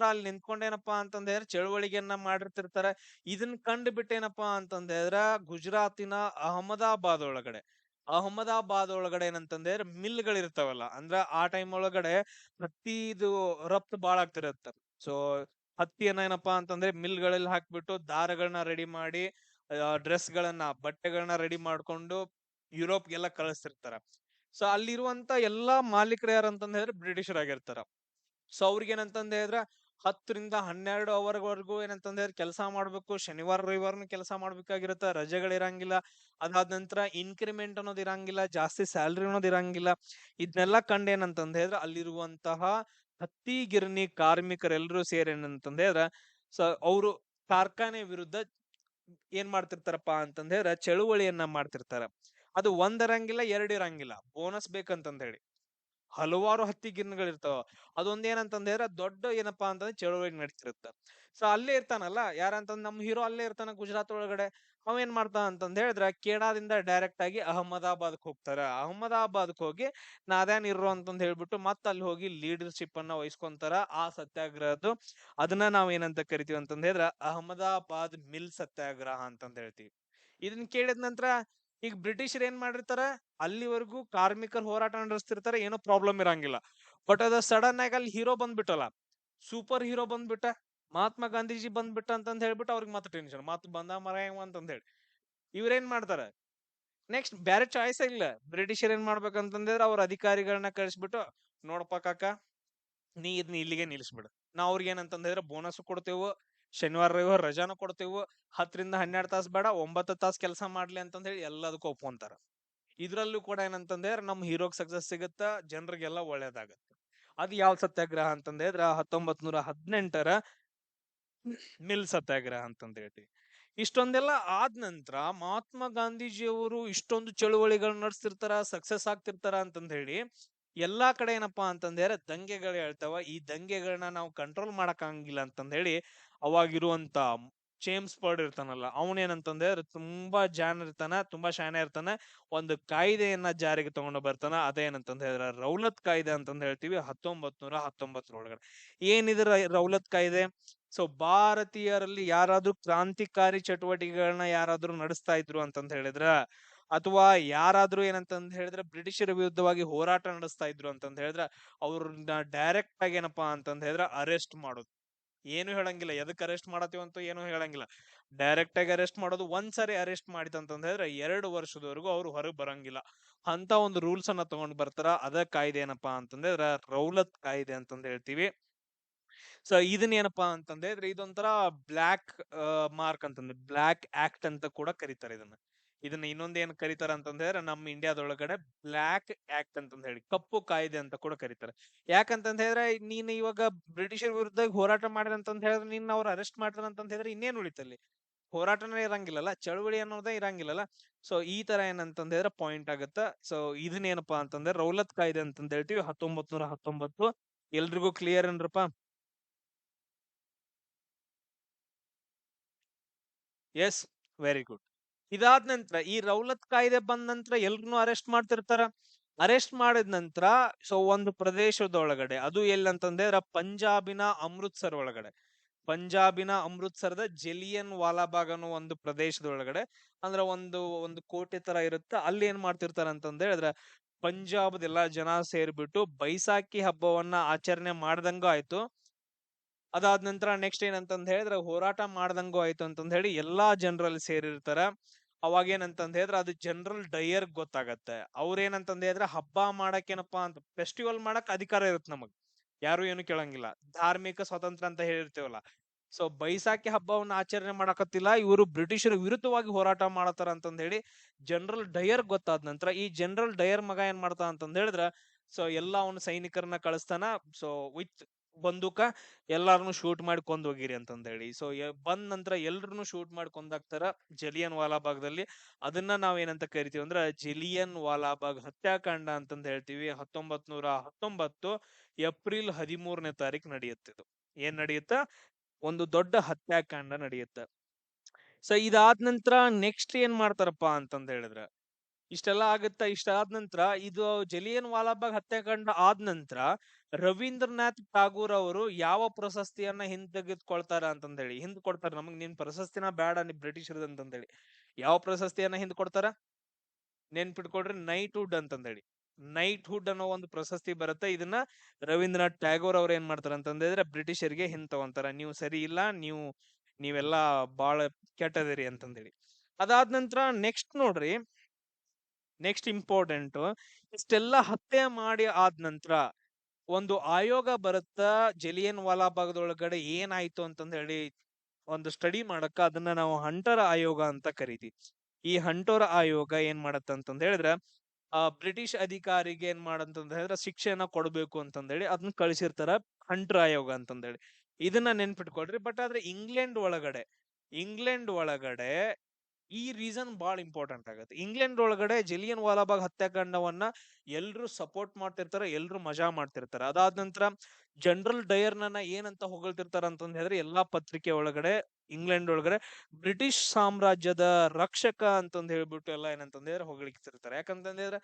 [SPEAKER 1] ಅಲ್ಲಿ ನಿಂತ್ಕೊಂಡೇನಪ್ಪಾ ಅಂತಂದ್ರೆ ಚಳವಳಿಗೆಯನ್ನ ಮಾಡಿರ್ತಿರ್ತಾರ. ಇದನ್ ಕಂಡು ಬಿಟ್ಟೇನಪ್ಪಾ ಅಂತಂದ್ರೆ ಗುಜರಾತಿನ ಅಹಮದಾಬಾದ್ ಒಳಗಡೆ ಏನಂತಂದ್ರೆ ಮಿಲ್ಗಳಿರ್ತಾವಲ್ಲ, ಅಂದ್ರ ಆ ಟೈಮ್ ಒಳಗಡೆ ಹತ್ತಿದು ರಫ್ತು ಬಾಳ ಆಗ್ತಿರತ್ತ. ಸೊ ಹತ್ತಿಯನ್ನ ಏನಪ್ಪಾ ಅಂತಂದ್ರೆ ಮಿಲ್ಗಳಲ್ಲಿ ಹಾಕ್ಬಿಟ್ಟು ದಾರಗಳನ್ನ ರೆಡಿ ಮಾಡಿ ಡ್ರೆಸ್ ಗಳನ್ನ ಬಟ್ಟೆಗಳನ್ನ ರೆಡಿ ಮಾಡ್ಕೊಂಡು ಯುರೋಪ್ಗೆಲ್ಲ ಕಳಿಸ್ತಿರ್ತಾರ. ಸೊ ಅಲ್ಲಿರುವಂತ ಎಲ್ಲಾ ಮಾಲೀಕರು ಯಾರಂತಂದ ಹೇಳಿದ್ರೆ ಬ್ರಿಟಿಷರಾಗಿರ್ತಾರ. ಸೊ ಅವ್ರಿಗೆ ಏನಂತಂದ ಹೇಳಿದ್ರೆ 10 ರಿಂದ 12 ಅವರ್ವರೆಗೂ ಏನಂತಂದ ಹೇಳಿದ್ರೆ ಕೆಲಸ ಮಾಡ್ಬೇಕು. ಶನಿವಾರ ರವಿವಾರನು ಕೆಲಸ ಮಾಡ್ಬೇಕಾಗಿರುತ್ತೆ, ರಜೆಗಳಿರಂಗಿಲ್ಲ. ಅದಾದ ನಂತರ ಇನ್ಕ್ರಿಮೆಂಟ್ ಅನ್ನೋದು ಇರಂಗಿಲ್ಲ, ಜಾಸ್ತಿ ಸ್ಯಾಲ್ರಿ ಅನ್ನೋದು ಇರಂಗಿಲ್ಲ. ಇದನ್ನೆಲ್ಲ ಕಂಡು ಏನಂತಂದ ಹೇಳಿದ್ರೆ ಅಲ್ಲಿರುವಂತಹ ಹತ್ತಿ ಗಿರಣಿ ಕಾರ್ಮಿಕರೆಲ್ಲರೂ ಸೇರಿ ಏನಂತಂದ ಹೇಳಿದ್ರೆ ಸೊ ಅವರು ಕಾರ್ಖಾನೆ ವಿರುದ್ಧ ಏನ್ ಮಾಡ್ತಿರ್ತಾರಪ್ಪ ಅಂತಂದ ಹೇಳಿದ್ರೆ ಚಳುವಳಿಯನ್ನ ಮಾಡ್ತಿರ್ತಾರ. ಅದು ಒಂದಿರಂಗಿಲ್ಲ, ಎರಡಿರಂಗಿಲ್ಲ, ಬೋನಸ್ ಬೇಕಂತಂದ ಹೇಳಿ ಹಲವಾರು ಹತ್ತಿ ಗಿರಣಿಗಳಿರ್ತಾವ. ಅದೊಂದ್ ಏನಂತಂದ ಹೇಳಿದ್ರೆ ದೊಡ್ಡ ಏನಪ್ಪಾ ಅಂತಂದ್ರೆ ಚಳುವಳಿ ನಡೀತಿರುತ್ತ. ಸೊ ಅಲ್ಲೇ ಇರ್ತಾನಲ್ಲ ಯಾರಂತಂದ್ ನಮ್ ಹೀರೋ ಅಲ್ಲೇ ಇರ್ತಾನ ಗುಜರಾತ್ ಒಳಗಡೆ. ಅವ ಏನ್ ಮಾಡ್ತಾನ ಅಂತಂದ ಹೇಳಿದ್ರೆ ಕೇಡಾದಿಂದ ಡೈರೆಕ್ಟ್ ಆಗಿ ಅಹಮದಾಬಾದ್ಕ್ ಹೋಗ್ತಾರ. ಅಹಮದಾಬಾದ್ಕ್ ಹೋಗಿ ನಾದ್ಯಾನ್ ಇರೋ ಅಂತಂದ್ ಹೇಳ್ಬಿಟ್ಟು ಮತ್ತ ಅಲ್ಲಿ ಹೋಗಿ ಲೀಡರ್ಶಿಪ್ ಅನ್ನ ವಹಿಸ್ಕೊಂತಾರ ಆ ಸತ್ಯಾಗ್ರಹದ್ದು. ಅದನ್ನ ನಾವ್ ಏನಂತ ಕರಿತೀವಿ ಅಂತಂದ ಹೇಳಿದ್ರೆ ಅಹಮದಾಬಾದ್ ಮಿಲ್ ಸತ್ಯಾಗ್ರಹ ಅಂತಂದ ಹೇಳ್ತೀವಿ. ಇದನ್ ಕೇಳಿದ ನಂತರ ಈಗ ಬ್ರಿಟಿಷರ್ ಏನ್ ಮಾಡಿರ್ತಾರ, ಅಲ್ಲಿವರೆಗೂ ಕಾರ್ಮಿಕರು ಹೋರಾಟ ನಡೆಸ್ತಿರ್ತಾರೆ, ಏನೋ ಪ್ರಾಬ್ಲಮ್ ಇರಂಗಿಲ್ಲ. ಬಟ್ ಅದ ಸಡನ್ ಆಗಿ ಅಲ್ಲಿ ಹೀರೋ ಬಂದ್ಬಿಟ್ಟಲ್ಲ, ಸೂಪರ್ ಹೀರೋ ಬಂದ್ಬಿಟ್ಟ, ಮಹಾತ್ಮ ಗಾಂಧೀಜಿ ಬಂದ್ಬಿಟ್ಟ ಅಂತಂದ್ ಹೇಳ್ಬಿಟ್ಟು ಅವ್ರಿಗೆ ಮತ್ತೆ ಟೆನ್ಷನ್, ಮತ್ ಬಂದ ಮರ ಅಂತಂದ್ ಹೇಳಿ ಇವ್ರೇನ್ ಮಾಡ್ತಾರ, ನೆಕ್ಸ್ಟ್ ಬ್ಯಾರೆ ಚಾಯ್ಸ್ ಇಲ್ಲ. ಬ್ರಿಟಿಷರ್ ಏನ್ ಮಾಡ್ಬೇಕಂತಂದ್ರೆ ಅವ್ರ ಅಧಿಕಾರಿಗಳನ್ನ ಕಳಿಸ್ಬಿಟ್ಟು, ನೋಡಪ್ಪ ಕಾಕ, ನೀ ಇದನ್ನ ಇಲ್ಲಿಗೆ ನಿಲ್ಲಿಸ್ಬಿಡು. ನಾವ್ ಅವ್ರಿಗೆ ಏನಂತಂದ್ ಹೇಳಿದ್ರೆ ಬೋನಸ್ ಕೊಡ್ತೇವು, ಶನಿವಾರ ರವಿವಾರ ರಜಾನು ಕೊಡ್ತೇವು, 10 ರಿಂದ 12 ತಾಸು ಬೇಡ 9 ತಾಸು ಕೆಲಸ ಮಾಡ್ಲಿ ಅಂತಂದ್ ಹೇಳಿ ಎಲ್ಲದಕ್ಕೂ ಒಪ್ಕೊಂತಾರ. ಇದ್ರಲ್ಲೂ ಕೂಡ ಏನಂತಂದ್ರೆ ನಮ್ ಹೀರೋಗ್ ಸಕ್ಸಸ್ ಸಿಗುತ್ತ, ಜನರಿಗೆಲ್ಲ ಒಳ್ಳೇದಾಗತ್ತೆ. ಅದ್ ಯಾವ ಸತ್ಯಾಗ್ರಹ ಅಂತಂದ ಹೇಳಿದ್ರ 1918ರ ಮಿಲ್ ಸತ್ಯಾಗ್ರಹ ಅಂತಂದ ಹೇಳ್ತೀವಿ. ಇಷ್ಟೊಂದೆಲ್ಲ ಆದ ನಂತರ ಮಹಾತ್ಮ ಗಾಂಧೀಜಿಯವರು ಇಷ್ಟೊಂದು ಚಳುವಳಿಗಳನ್ನ ನಡೆಸ್ತಿರ್ತಾರ, ಸಕ್ಸಸ್ ಆಗ್ತಿರ್ತಾರ ಅಂತಂದ ಹೇಳಿ ಎಲ್ಲಾ ಕಡೆ ಏನಪ್ಪಾ ಅಂತಂದ್ರೆ ದಂಗೆಗಳು ಹೇಳ್ತಾವ. ಈ ದಂಗೆಗಳನ್ನ ನಾವು ಕಂಟ್ರೋಲ್ ಮಾಡಕ್ ಆಗಂಗಿಲ್ಲ ಅಂತಂದ ಹೇಳಿ ಅವಾಗಿರುವಂತ ಜೇಮ್ಸ್ ಬರ್ಡ್ ಇರ್ತಾನಲ್ಲ, ಅವನೇನಂತಂದ್ರೆ ತುಂಬಾ ಜಾಣ ಇರ್ತಾನ, ತುಂಬಾ ಶಾನೆ ಇರ್ತಾನ. ಒಂದು ಕಾಯ್ದೆಯನ್ನ ಜಾರಿಗೆ ತಗೊಂಡು ಬರ್ತಾನ. ಅದೇನಂತಂದ ಹೇಳಿದ್ರೆ ರೌಲತ್ ಕಾಯ್ದೆ ಅಂತಂದ ಹೇಳ್ತೀವಿ. 1919 ಏನಿದ್ರ ರೌಲತ್ ಕಾಯ್ದೆ? ಸೊ ಭಾರತೀಯರಲ್ಲಿ ಯಾರಾದ್ರೂ ಕ್ರಾಂತಿಕಾರಿ ಚಟುವಟಿಕೆಗಳನ್ನ ಯಾರಾದ್ರೂ ನಡೆಸ್ತಾ ಇದ್ರು ಅಂತಂದ ಹೇಳಿದ್ರ, ಅಥವಾ ಯಾರಾದ್ರೂ ಏನಂತಂದ್ ಹೇಳಿದ್ರೆ ಬ್ರಿಟಿಷರ ವಿರುದ್ಧವಾಗಿ ಹೋರಾಟ ನಡೆಸ್ತಾ ಇದ್ರು ಅಂತಂದ್ ಹೇಳಿದ್ರ ಅವ್ರನ್ನ ಡೈರೆಕ್ಟ್ ಆಗಿ ಏನಪ್ಪಾ ಅಂತಂದ್ ಹೇಳಿದ್ರೆ ಅರೆಸ್ಟ್ ಮಾಡೋದು. ಏನು ಹೇಳಂಗಿಲ್ಲ, ಎದಕ್ ಅರೆಸ್ಟ್ ಮಾಡತ್ತೀವಂತ ಏನು ಹೇಳಂಗಿಲ್ಲ, ಡೈರೆಕ್ಟ್ ಆಗಿ ಅರೆಸ್ಟ್ ಮಾಡೋದು. ಒಂದ್ಸರಿ ಅರೆಸ್ಟ್ ಮಾಡಿತಂತಂದ್ ಹೇಳಿದ್ರೆ 2 ವರ್ಷದವರೆಗೂ ಅವ್ರು ಹೊರಗೆ ಬರಂಗಿಲ್ಲ. ಅಂತ ಒಂದು ರೂಲ್ಸ್ ಅನ್ನ ತಗೊಂಡ್ ಬರ್ತಾರ. ಅದ ಕಾಯ್ದೆ ಏನಪ್ಪಾ ಅಂತಂದ್ರೆ ರೌಲತ್ ಕಾಯ್ದೆ ಅಂತಂದ್ ಹೇಳ್ತೀವಿ. ಸೊ ಇದನ್ನ ಏನಪ್ಪಾ ಅಂತಂದ್ರೆ ಇದೊಂಥರ ಬ್ಲಾಕ್ ಮಾರ್ಕ್ ಅಂತಂದ್ರೆ ಬ್ಲಾಕ್ ಆಕ್ಟ್ ಅಂತ ಕೂಡ ಕರೀತಾರೆ ಇದನ್ನ. ಇದನ್ನ ಇನ್ನೊಂದ್ ಏನ್ ಕರೀತಾರ ಅಂತಂದ್ರೆ ನಮ್ಮ ಇಂಡಿಯಾದೊಳಗಡೆ ಬ್ಲಾಕ್ ಆಕ್ಟ್ ಅಂತಂದ್ ಹೇಳಿ, ಕಪ್ಪು ಕಾಯ್ದೆ ಅಂತ ಕೂಡ ಕರೀತಾರೆ. ಯಾಕಂತಂದ ಹೇಳಿದ್ರೆ ನೀನ್ ಇವಾಗ ಬ್ರಿಟಿಷರ್ ವಿರುದ್ಧ ಹೋರಾಟ ಮಾಡಿದ ಅಂತಂದ್ ಹೇಳಿದ್ರೆ ನಿನ್ನ ಅವ್ರು ಅರೆಸ್ಟ್ ಮಾಡ್ತಾರ ಅಂತಂದ್ ಹೇಳಿದ್ರೆ ಇನ್ನೇನ್ ಉಳಿತಲ್ಲಿ, ಹೋರಾಟನೇ ಇರಂಗಿಲ್ಲಲ್ಲ, ಚಳವಳಿ ಅನ್ನೋದೇ ಇರಂಗಿಲ್ಲಲ್ಲ. ಸೊ ಈ ತರ ಏನಂತಂದ ಹೇಳಿದ್ರೆ ಪಾಯಿಂಟ್ ಆಗತ್ತ. ಸೊ ಇದನ್ನೇನಪ್ಪಾ ಅಂತಂದ್ರೆ ರೌಲತ್ ಕಾಯ್ದೆ ಅಂತಂದ್ ಹೇಳ್ತೀವಿ. 1919 ಎಲ್ರಿಗೂ ಕ್ಲಿಯರ್ ಏನ್ರಪ್ಪ? Yes, very good. ಇದಾದ ನಂತರ ಈ ರೌಲತ್ ಕಾಯ್ದೆ ಬಂದ ನಂತರ ಎಲ್ರನ್ನೂ ಅರೆಸ್ಟ್ ಮಾಡ್ತಿರ್ತಾರ. ಅರೆಸ್ಟ್ ಮಾಡಿದ ನಂತರ ಸೊ ಒಂದು ಪ್ರದೇಶದೊಳಗಡೆ, ಅದು ಎಲ್ಲಂತಂದ್ರೆ ಪಂಜಾಬಿನ ಅಮೃತ್ಸರ್ ಒಳಗಡೆ, ಪಂಜಾಬಿನ ಅಮೃತ್ಸರದ ಜಲಿಯನ್ ವಾಲಾಬಾಗ್ ಅನ್ನೋ ಒಂದು ಪ್ರದೇಶದೊಳಗಡೆ, ಅಂದ್ರೆ ಒಂದು ಒಂದು ಕೋಟೆ ತರ ಇರುತ್ತೆ. ಅಲ್ಲಿ ಏನ್ ಮಾಡ್ತಿರ್ತಾರ ಅಂತಂದ ಹೇಳಿದ್ರೆ ಪಂಜಾಬ್ದ ಎಲ್ಲಾ ಜನ ಸೇರ್ಬಿಟ್ಟು ಬೈಸಾಖಿ ಹಬ್ಬವನ್ನ ಆಚರಣೆ ಮಾಡ್ದಂಗೂ ಆಯ್ತು. ಅದಾದ ನಂತರ ನೆಕ್ಸ್ಟ್ ಏನಂತಂದ್ ಹೇಳಿದ್ರೆ ಹೋರಾಟ ಮಾಡ್ದಂಗೂ ಆಯ್ತು ಅಂತಂದ್ ಹೇಳಿ ಎಲ್ಲಾ ಜನರಲ್ಲಿ ಸೇರಿರ್ತಾರ. ಅವಾಗ ಏನಂತಂದ್ ಹೇಳಿದ್ರೆ ಅದು ಜನರಲ್ ಡಯರ್ ಗೊತ್ತಾಗತ್ತೆ. ಅವ್ರ ಏನಂತಂದ್ ಹೇಳಿದ್ರೆ ಹಬ್ಬ ಮಾಡಕ್ ಏನಪ್ಪಾ ಅಂತ ಫೆಸ್ಟಿವಲ್ ಮಾಡಕ್ ಅಧಿಕಾರ ಇರುತ್ತೆ ನಮಗ್, ಯಾರು ಏನು ಕೇಳಂಗಿಲ್ಲ, ಧಾರ್ಮಿಕ ಸ್ವತಂತ್ರ ಅಂತ ಹೇಳಿರ್ತೇವಲ್ಲ. ಸೊ ಬೈಸಾಖಿ ಹಬ್ಬವನ್ನ ಆಚರಣೆ ಮಾಡಕತ್ತಿಲ್ಲ, ಇವರು ಬ್ರಿಟಿಷರ ವಿರುದ್ಧವಾಗಿ ಹೋರಾಟ ಮಾಡತಾರ ಅಂತಂದ್ ಹೇಳಿ ಜನರಲ್ ಡಯರ್ ಗೊತ್ತಾದ ನಂತರ ಈ ಜನರಲ್ ಡಯರ್ ಮಗ ಏನ್ ಮಾಡ್ತಾ ಅಂತಂದ್ ಹೇಳಿದ್ರ ಸೊ ಎಲ್ಲಾ ಅವನ ಸೈನಿಕರನ್ನ ಕಳಿಸ್ತಾನ. ಸೊ ವಿತ್ ಬಂದೂಕ ಎಲ್ಲಾರನು ಶೂಟ್ ಮಾಡಿ ಕೊಂದ್ ಹೋಗಿರಿ ಅಂತಂದ ಹೇಳಿ. ಸೊ ಬಂದ ನಂತರ ಎಲ್ರನ್ನು ಶೂಟ್ ಮಾಡಿ ಕೊಂದಾಕ್ತಾರ ಜಲಿಯನ್ ವಾಲಾಬಾಗ್ದಲ್ಲಿ. ಅದನ್ನ ನಾವ್ ಏನಂತ ಕರಿತೀವಿ ಅಂದ್ರೆ ಜಲಿಯನ್ ವಾಲಾಬಾಗ್ ಹತ್ಯಾಕಾಂಡ ಅಂತಂದ ಹೇಳ್ತೀವಿ. 1919 ಏಪ್ರಿಲ್ 13ನೇ ತಾರೀಕು ನಡೆಯುತ್ತಿದ್ದು. ಏನ್ ನಡೆಯುತ್ತ? ಒಂದು ದೊಡ್ಡ ಹತ್ಯಾಕಾಂಡ ನಡೆಯುತ್ತ. ಸೊ ಇದಾದ ನಂತರ ನೆಕ್ಸ್ಟ್ ಏನ್ ಮಾಡ್ತಾರಪ್ಪಾ ಅಂತಂದ ಹೇಳಿದ್ರೆ, ಇಷ್ಟೆಲ್ಲ ಆಗುತ್ತಾ. ಇಷ್ಟ ಆದ ನಂತರ ಇದು ಜಲಿಯನ್ ವಾಲಾಬಾಗ್ ಹತ್ಯಾಕಾಂಡ ಆದ ನಂತರ ರವೀಂದ್ರನಾಥ್ ಠಾಗೂರ್ ಅವರು ಯಾವ ಪ್ರಶಸ್ತಿಯನ್ನ ಹಿಂತೆಗೆದುಕೊಳ್ತಾರ ಅಂತಂದ ಹೇಳಿ, ಹಿಂದ್ ಕೊಡ್ತಾರ, ನಮಗ್ ನಿನ್ ಪ್ರಶಸ್ತಿನ ಬೇಡ ನೀ ಬ್ರಿಟಿಷರ್ ಅಂತಂದ ಹೇಳಿ. ಯಾವ ಪ್ರಶಸ್ತಿಯನ್ನ ಹಿಂದ್ ಕೊಡ್ತಾರ ನೆನ್ಪಿಟ್ಕೊಡ್ರಿ, ನೈಟ್ ವುಡ್ ಅಂತಂದ ಹೇಳಿ. ನೈಟ್ ಹುಡ್ ಅನ್ನೋ ಒಂದು ಪ್ರಶಸ್ತಿ ಬರುತ್ತೆ. ಇದನ್ನ ರವೀಂದ್ರನಾಥ್ ಟ್ಯಾಗೋರ್ ಅವ್ರು ಏನ್ ಮಾಡ್ತಾರ ಅಂತಂದ್ರೆ ಬ್ರಿಟಿಷರಿಗೆ ಹಿಂದ್ ತಗೊಂತಾರ, ನೀವು ಸರಿ ಇಲ್ಲ, ನೀವೆಲ್ಲಾ ಬಾಳ ಕೆಟ್ಟದಿರಿ ಅಂತಂದೇಳಿ. ಅದಾದ ನಂತರ ನೆಕ್ಸ್ಟ್ ನೋಡ್ರಿ, ನೆಕ್ಸ್ಟ್ ಇಂಪಾರ್ಟೆಂಟ್, ಇಷ್ಟೆಲ್ಲ ಹತ್ಯೆ ಮಾಡಿ ಆದ ನಂತರ ಒಂದು ಆಯೋಗ ಬರುತ್ತಾ ಜಲಿಯನ್ ವಾಲಾ ಬಾಗ್ದೊಳಗಡೆ ಏನಾಯ್ತು ಅಂತಂದ್ ಹೇಳಿ ಒಂದು ಸ್ಟಡಿ ಮಾಡಕ್ಕ, ಅದನ್ನ ನಾವು ಹಂಟರ್ ಆಯೋಗ ಅಂತ ಕರಿತೀವಿ. ಈ ಹಂಟರ್ ಆಯೋಗ ಏನ್ ಮಾಡತ್ತ ಅಂತಂದ್ ಹೇಳಿದ್ರೆ, ಬ್ರಿಟಿಷ್ ಅಧಿಕಾರಿಗೆ ಏನ್ ಮಾಡಂತಂದ್ ಹೇಳಿದ್ರೆ ಶಿಕ್ಷೆಯನ್ನ ಕೊಡ್ಬೇಕು ಅಂತಂದ್ ಹೇಳಿ ಅದನ್ನ ಕಳಿಸಿರ್ತಾರ, ಹಂಟರ್ ಆಯೋಗ ಅಂತಂದ್ ಹೇಳಿ. ಇದನ್ನ ನೆನ್ಪಿಟ್ಕೊಳ್ರಿ. ಬಟ್ ಆದ್ರೆ ಇಂಗ್ಲೆಂಡ್ ಒಳಗಡೆ ಈ ರೀಸನ್ ಬಹಳ ಇಂಪಾರ್ಟೆಂಟ್ ಆಗುತ್ತೆ. ಇಂಗ್ಲೆಂಡ್ ಒಳಗಡೆ ಜಲಿಯನ್ ವಾಲಾಬಾಗ್ ಹತ್ಯಾಕಾಂಡವನ್ನ ಎಲ್ರು ಸಪೋರ್ಟ್ ಮಾಡ್ತಿರ್ತಾರ, ಎಲ್ರು ಮಜಾ ಮಾಡ್ತಿರ್ತಾರ. ಅದಾದ ನಂತರ ಜನರಲ್ ಡಯರ್ನ ಏನಂತ ಹೊಗಳ್ತಿರ್ತಾರ ಅಂತಂದ್ ಹೇಳಿದ್ರೆ, ಎಲ್ಲಾ ಪತ್ರಿಕೆ ಒಳಗಡೆ ಇಂಗ್ಲೆಂಡ್ ಒಳಗಡೆ ಬ್ರಿಟಿಷ್ ಸಾಮ್ರಾಜ್ಯದ ರಕ್ಷಕ ಅಂತಂದ್ ಹೇಳ್ಬಿಟ್ಟು ಎಲ್ಲ ಏನಂತಂದ್ ಹೇಳಿದ್ರೆ ಹೊಗಳಿತಿರ್ತಾರೆ. ಯಾಕಂತಂದ್ರೆ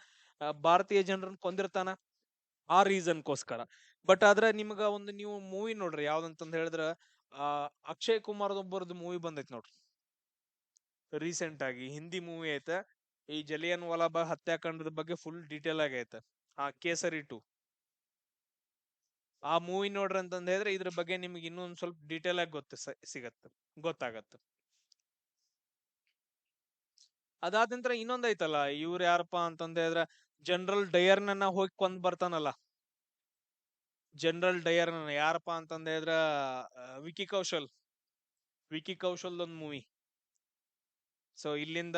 [SPEAKER 1] ಭಾರತೀಯ ಜನರನ್ನ ಕೊಂದಿರ್ತಾನ, ಆ ರೀಸನ್ಗೋಸ್ಕರ. ಬಟ್ ಆದ್ರೆ ನಿಮ್ಗ ಒಂದು ನೀವು ಮೂವಿ ನೋಡ್ರಿ, ಯಾವ್ದಂತಂದ್ ಹೇಳಿದ್ರ ಅಕ್ಷಯ್ ಕುಮಾರ್ದ ಒಬ್ಬರದು ಮೂವಿ ಬಂದೈತ್ ನೋಡ್ರಿ ರೀಸೆಂಟ್ ಆಗಿ, ಹಿಂದಿ ಮೂವಿ ಐತೆ. ಈ ಜಲಿಯನ್ ವಾಲಾಬಾಗ್ ಹತ್ಯಾಕಾಂಡದ ಬಗ್ಗೆ ಫುಲ್ ಡೀಟೇಲ್ ಆಗಿ ಐತೆ. ಕೇಸರಿ 2 ಆ ಮೂವಿ ನೋಡ್ರಿ ಅಂತಂದ್ ಹೇಳಿದ್ರೆ ಇದ್ರ ಬಗ್ಗೆ ನಿಮ್ಗೆ ಇನ್ನೊಂದ್ ಸ್ವಲ್ಪ ಡೀಟೇಲ್ ಆಗಿ ಗೊತ್ತಾಗತ್ತೆ. ಅದಾದ ನಂತರ ಇನ್ನೊಂದ್ ಐತಲ್ಲ, ಇವ್ರು ಯಾರಪ್ಪ ಅಂತಂದ್ ಹೇಳಿದ್ರೆ ಜನರಲ್ ಡಯರ್ನ ಹೋಗಿ ಕೊಂದ್ ಬರ್ತಾನಲ್ಲ. ಜನರಲ್ ಡಯರ್ ಯಾರಪ್ಪ ಅಂತಂದ್ ಹೇಳಿದ್ರ ವಿಕಿ ಕೌಶಲ್ ಒಂದ್ ಮೂವಿ. ಸೊ ಇಲ್ಲಿಂದ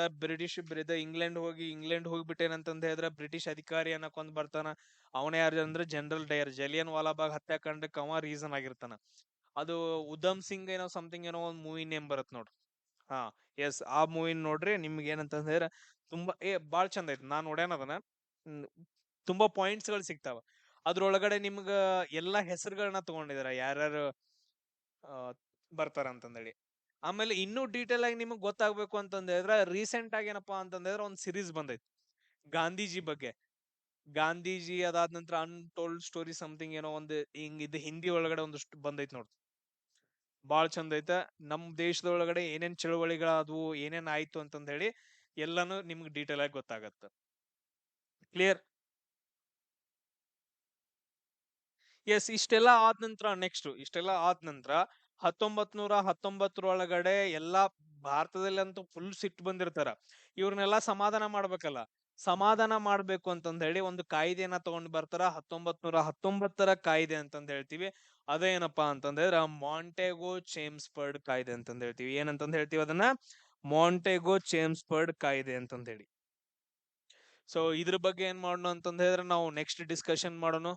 [SPEAKER 1] ಇಂಗ್ಲೆಂಡ್ ಹೋಗ್ಬಿಟ್ಟೇನಂತಂದ್ ಹೇಳಿದ್ರೆ ಬ್ರಿಟಿಷ್ ಅಧಿಕಾರಿಯನ್ನ ಕೊಂದ್ ಬರ್ತಾನ. ಅವನ ಯಾರು ಅಂದ್ರೆ ಜನರಲ್ ಡಯರ್. ಜಲಿಯನ್ ವಾಲಾಬಾಗ್ ಹತ್ಯಾಕಾಂಡಕ್ಕೆ ಅವ ರೀಸನ್ ಆಗಿರ್ತಾನ. ಅದು ಉಧಮ್ ಸಿಂಗ್ ಏನೋ ಸಮಥಿಂಗ್ ಏನೋ ಒಂದ್ ಮೂವಿ ನೇಮ್ ಬರತ್ ನೋಡ್ರಿ. ಹಾ, ಎಸ್, ಆ ಮೂವಿ ನೋಡ್ರಿ. ನಿಮ್ಗೆ ಏನಂತಂದ್ ಹೇಳಿದ್ರೆ ತುಂಬಾ ಬಾಳ್ ಚಂದ ಐತಿ. ನಾನ್ ನೋಡ್ಯಾನ ಅದನ್ನ. ತುಂಬಾ ಪಾಯಿಂಟ್ಸ್ ಗಳು ಸಿಗ್ತಾವ ಅದ್ರೊಳಗಡೆ. ನಿಮ್ಗ ಎಲ್ಲಾ ಹೆಸರುಗಳನ್ನ ತಗೊಂಡಿದಾರ, ಯಾರ್ಯಾರು ಬರ್ತಾರ ಅಂತಂದೇಳಿ. ಆಮೇಲೆ ಇನ್ನೂ ಡೀಟೇಲ್ ಆಗಿ ನಿಮಗ್ ಗೊತ್ತಾಗ್ಬೇಕು ಅಂತಂದ್ ಹೇಳಿದ್ರೆ, ರೀಸೆಂಟ್ ಆಗಿ ಏನಪ್ಪಾ ಅಂತಂದ್ ಹೇಳಿದ್ರೆ ಒಂದ್ ಸಿರೀಸ್ ಬಂದೈತಿ ಗಾಂಧೀಜಿ ಬಗ್ಗೆ. ಗಾಂಧೀಜಿ ಅದಾದ ನಂತರ ಅನ್ಟೋಲ್ಡ್ ಸ್ಟೋರಿ ಸಮಥಿಂಗ್ ಏನೋ ಒಂದು ಹಿಂಗ್ ಹಿಂದಿ ಒಳಗಡೆ ಒಂದಷ್ಟು ಬಂದೈತ್ ನೋಡ್ರಿ. ಬಾಳ್ ಚಂದ ಐತ. ನಮ್ ದೇಶದೊಳಗಡೆ ಏನೇನ್ ಚಳವಳಿಗಳಾದ್ವು, ಏನೇನ್ ಆಯ್ತು ಅಂತಂದ್ ಹೇಳಿ ಎಲ್ಲಾನು ನಿಮ್ಗೆ ಡೀಟೇಲ್ ಆಗಿ ಗೊತ್ತಾಗತ್ತ. ಕ್ಲಿಯರ್? ಎಸ್, ಇಷ್ಟೆಲ್ಲ ಆದ ನಂತರ 1919 ಎಲ್ಲಾ ಭಾರತದಲ್ಲಂತೂ ಫುಲ್ ಸಿಟ್ಟು ಬಂದಿರ್ತಾರ. ಇವ್ರನ್ನೆಲ್ಲಾ ಸಮಾಧಾನ ಮಾಡ್ಬೇಕಲ್ಲ. ಸಮಾಧಾನ ಮಾಡ್ಬೇಕು ಅಂತಂದ್ ಹೇಳಿ ಒಂದು ಕಾಯ್ದೆಯನ್ನ ತಗೊಂಡ್ ಬರ್ತಾರ. 1919 ಕಾಯ್ದೆ ಅಂತಂದ್ ಹೇಳ್ತೀವಿ. ಅದೇನಪ್ಪಾ ಅಂತಂದ್ ಹೇಳಿದ್ರೆ ಮಾಂಟೆಗೋ ಚೇಮ್ಸ್ಫರ್ಡ್ ಕಾಯ್ದೆ ಅಂತಂದ್ ಹೇಳ್ತೀವಿ. ಏನಂತಂದ್ ಹೇಳ್ತೀವಿ ಅದನ್ನ? ಮಾಂಟೆಗೋ ಚೇಮ್ಸ್ಫರ್ಡ್ ಕಾಯ್ದೆ ಅಂತಂದ್ ಹೇಳಿ. ಸೊ ಇದ್ರ ಬಗ್ಗೆ ಏನ್ ಮಾಡೋಣ ಅಂತಂದ್ ಹೇಳಿದ್ರೆ ನಾವು ನೆಕ್ಸ್ಟ್ ಡಿಸ್ಕಷನ್ ಮಾಡೋಣ.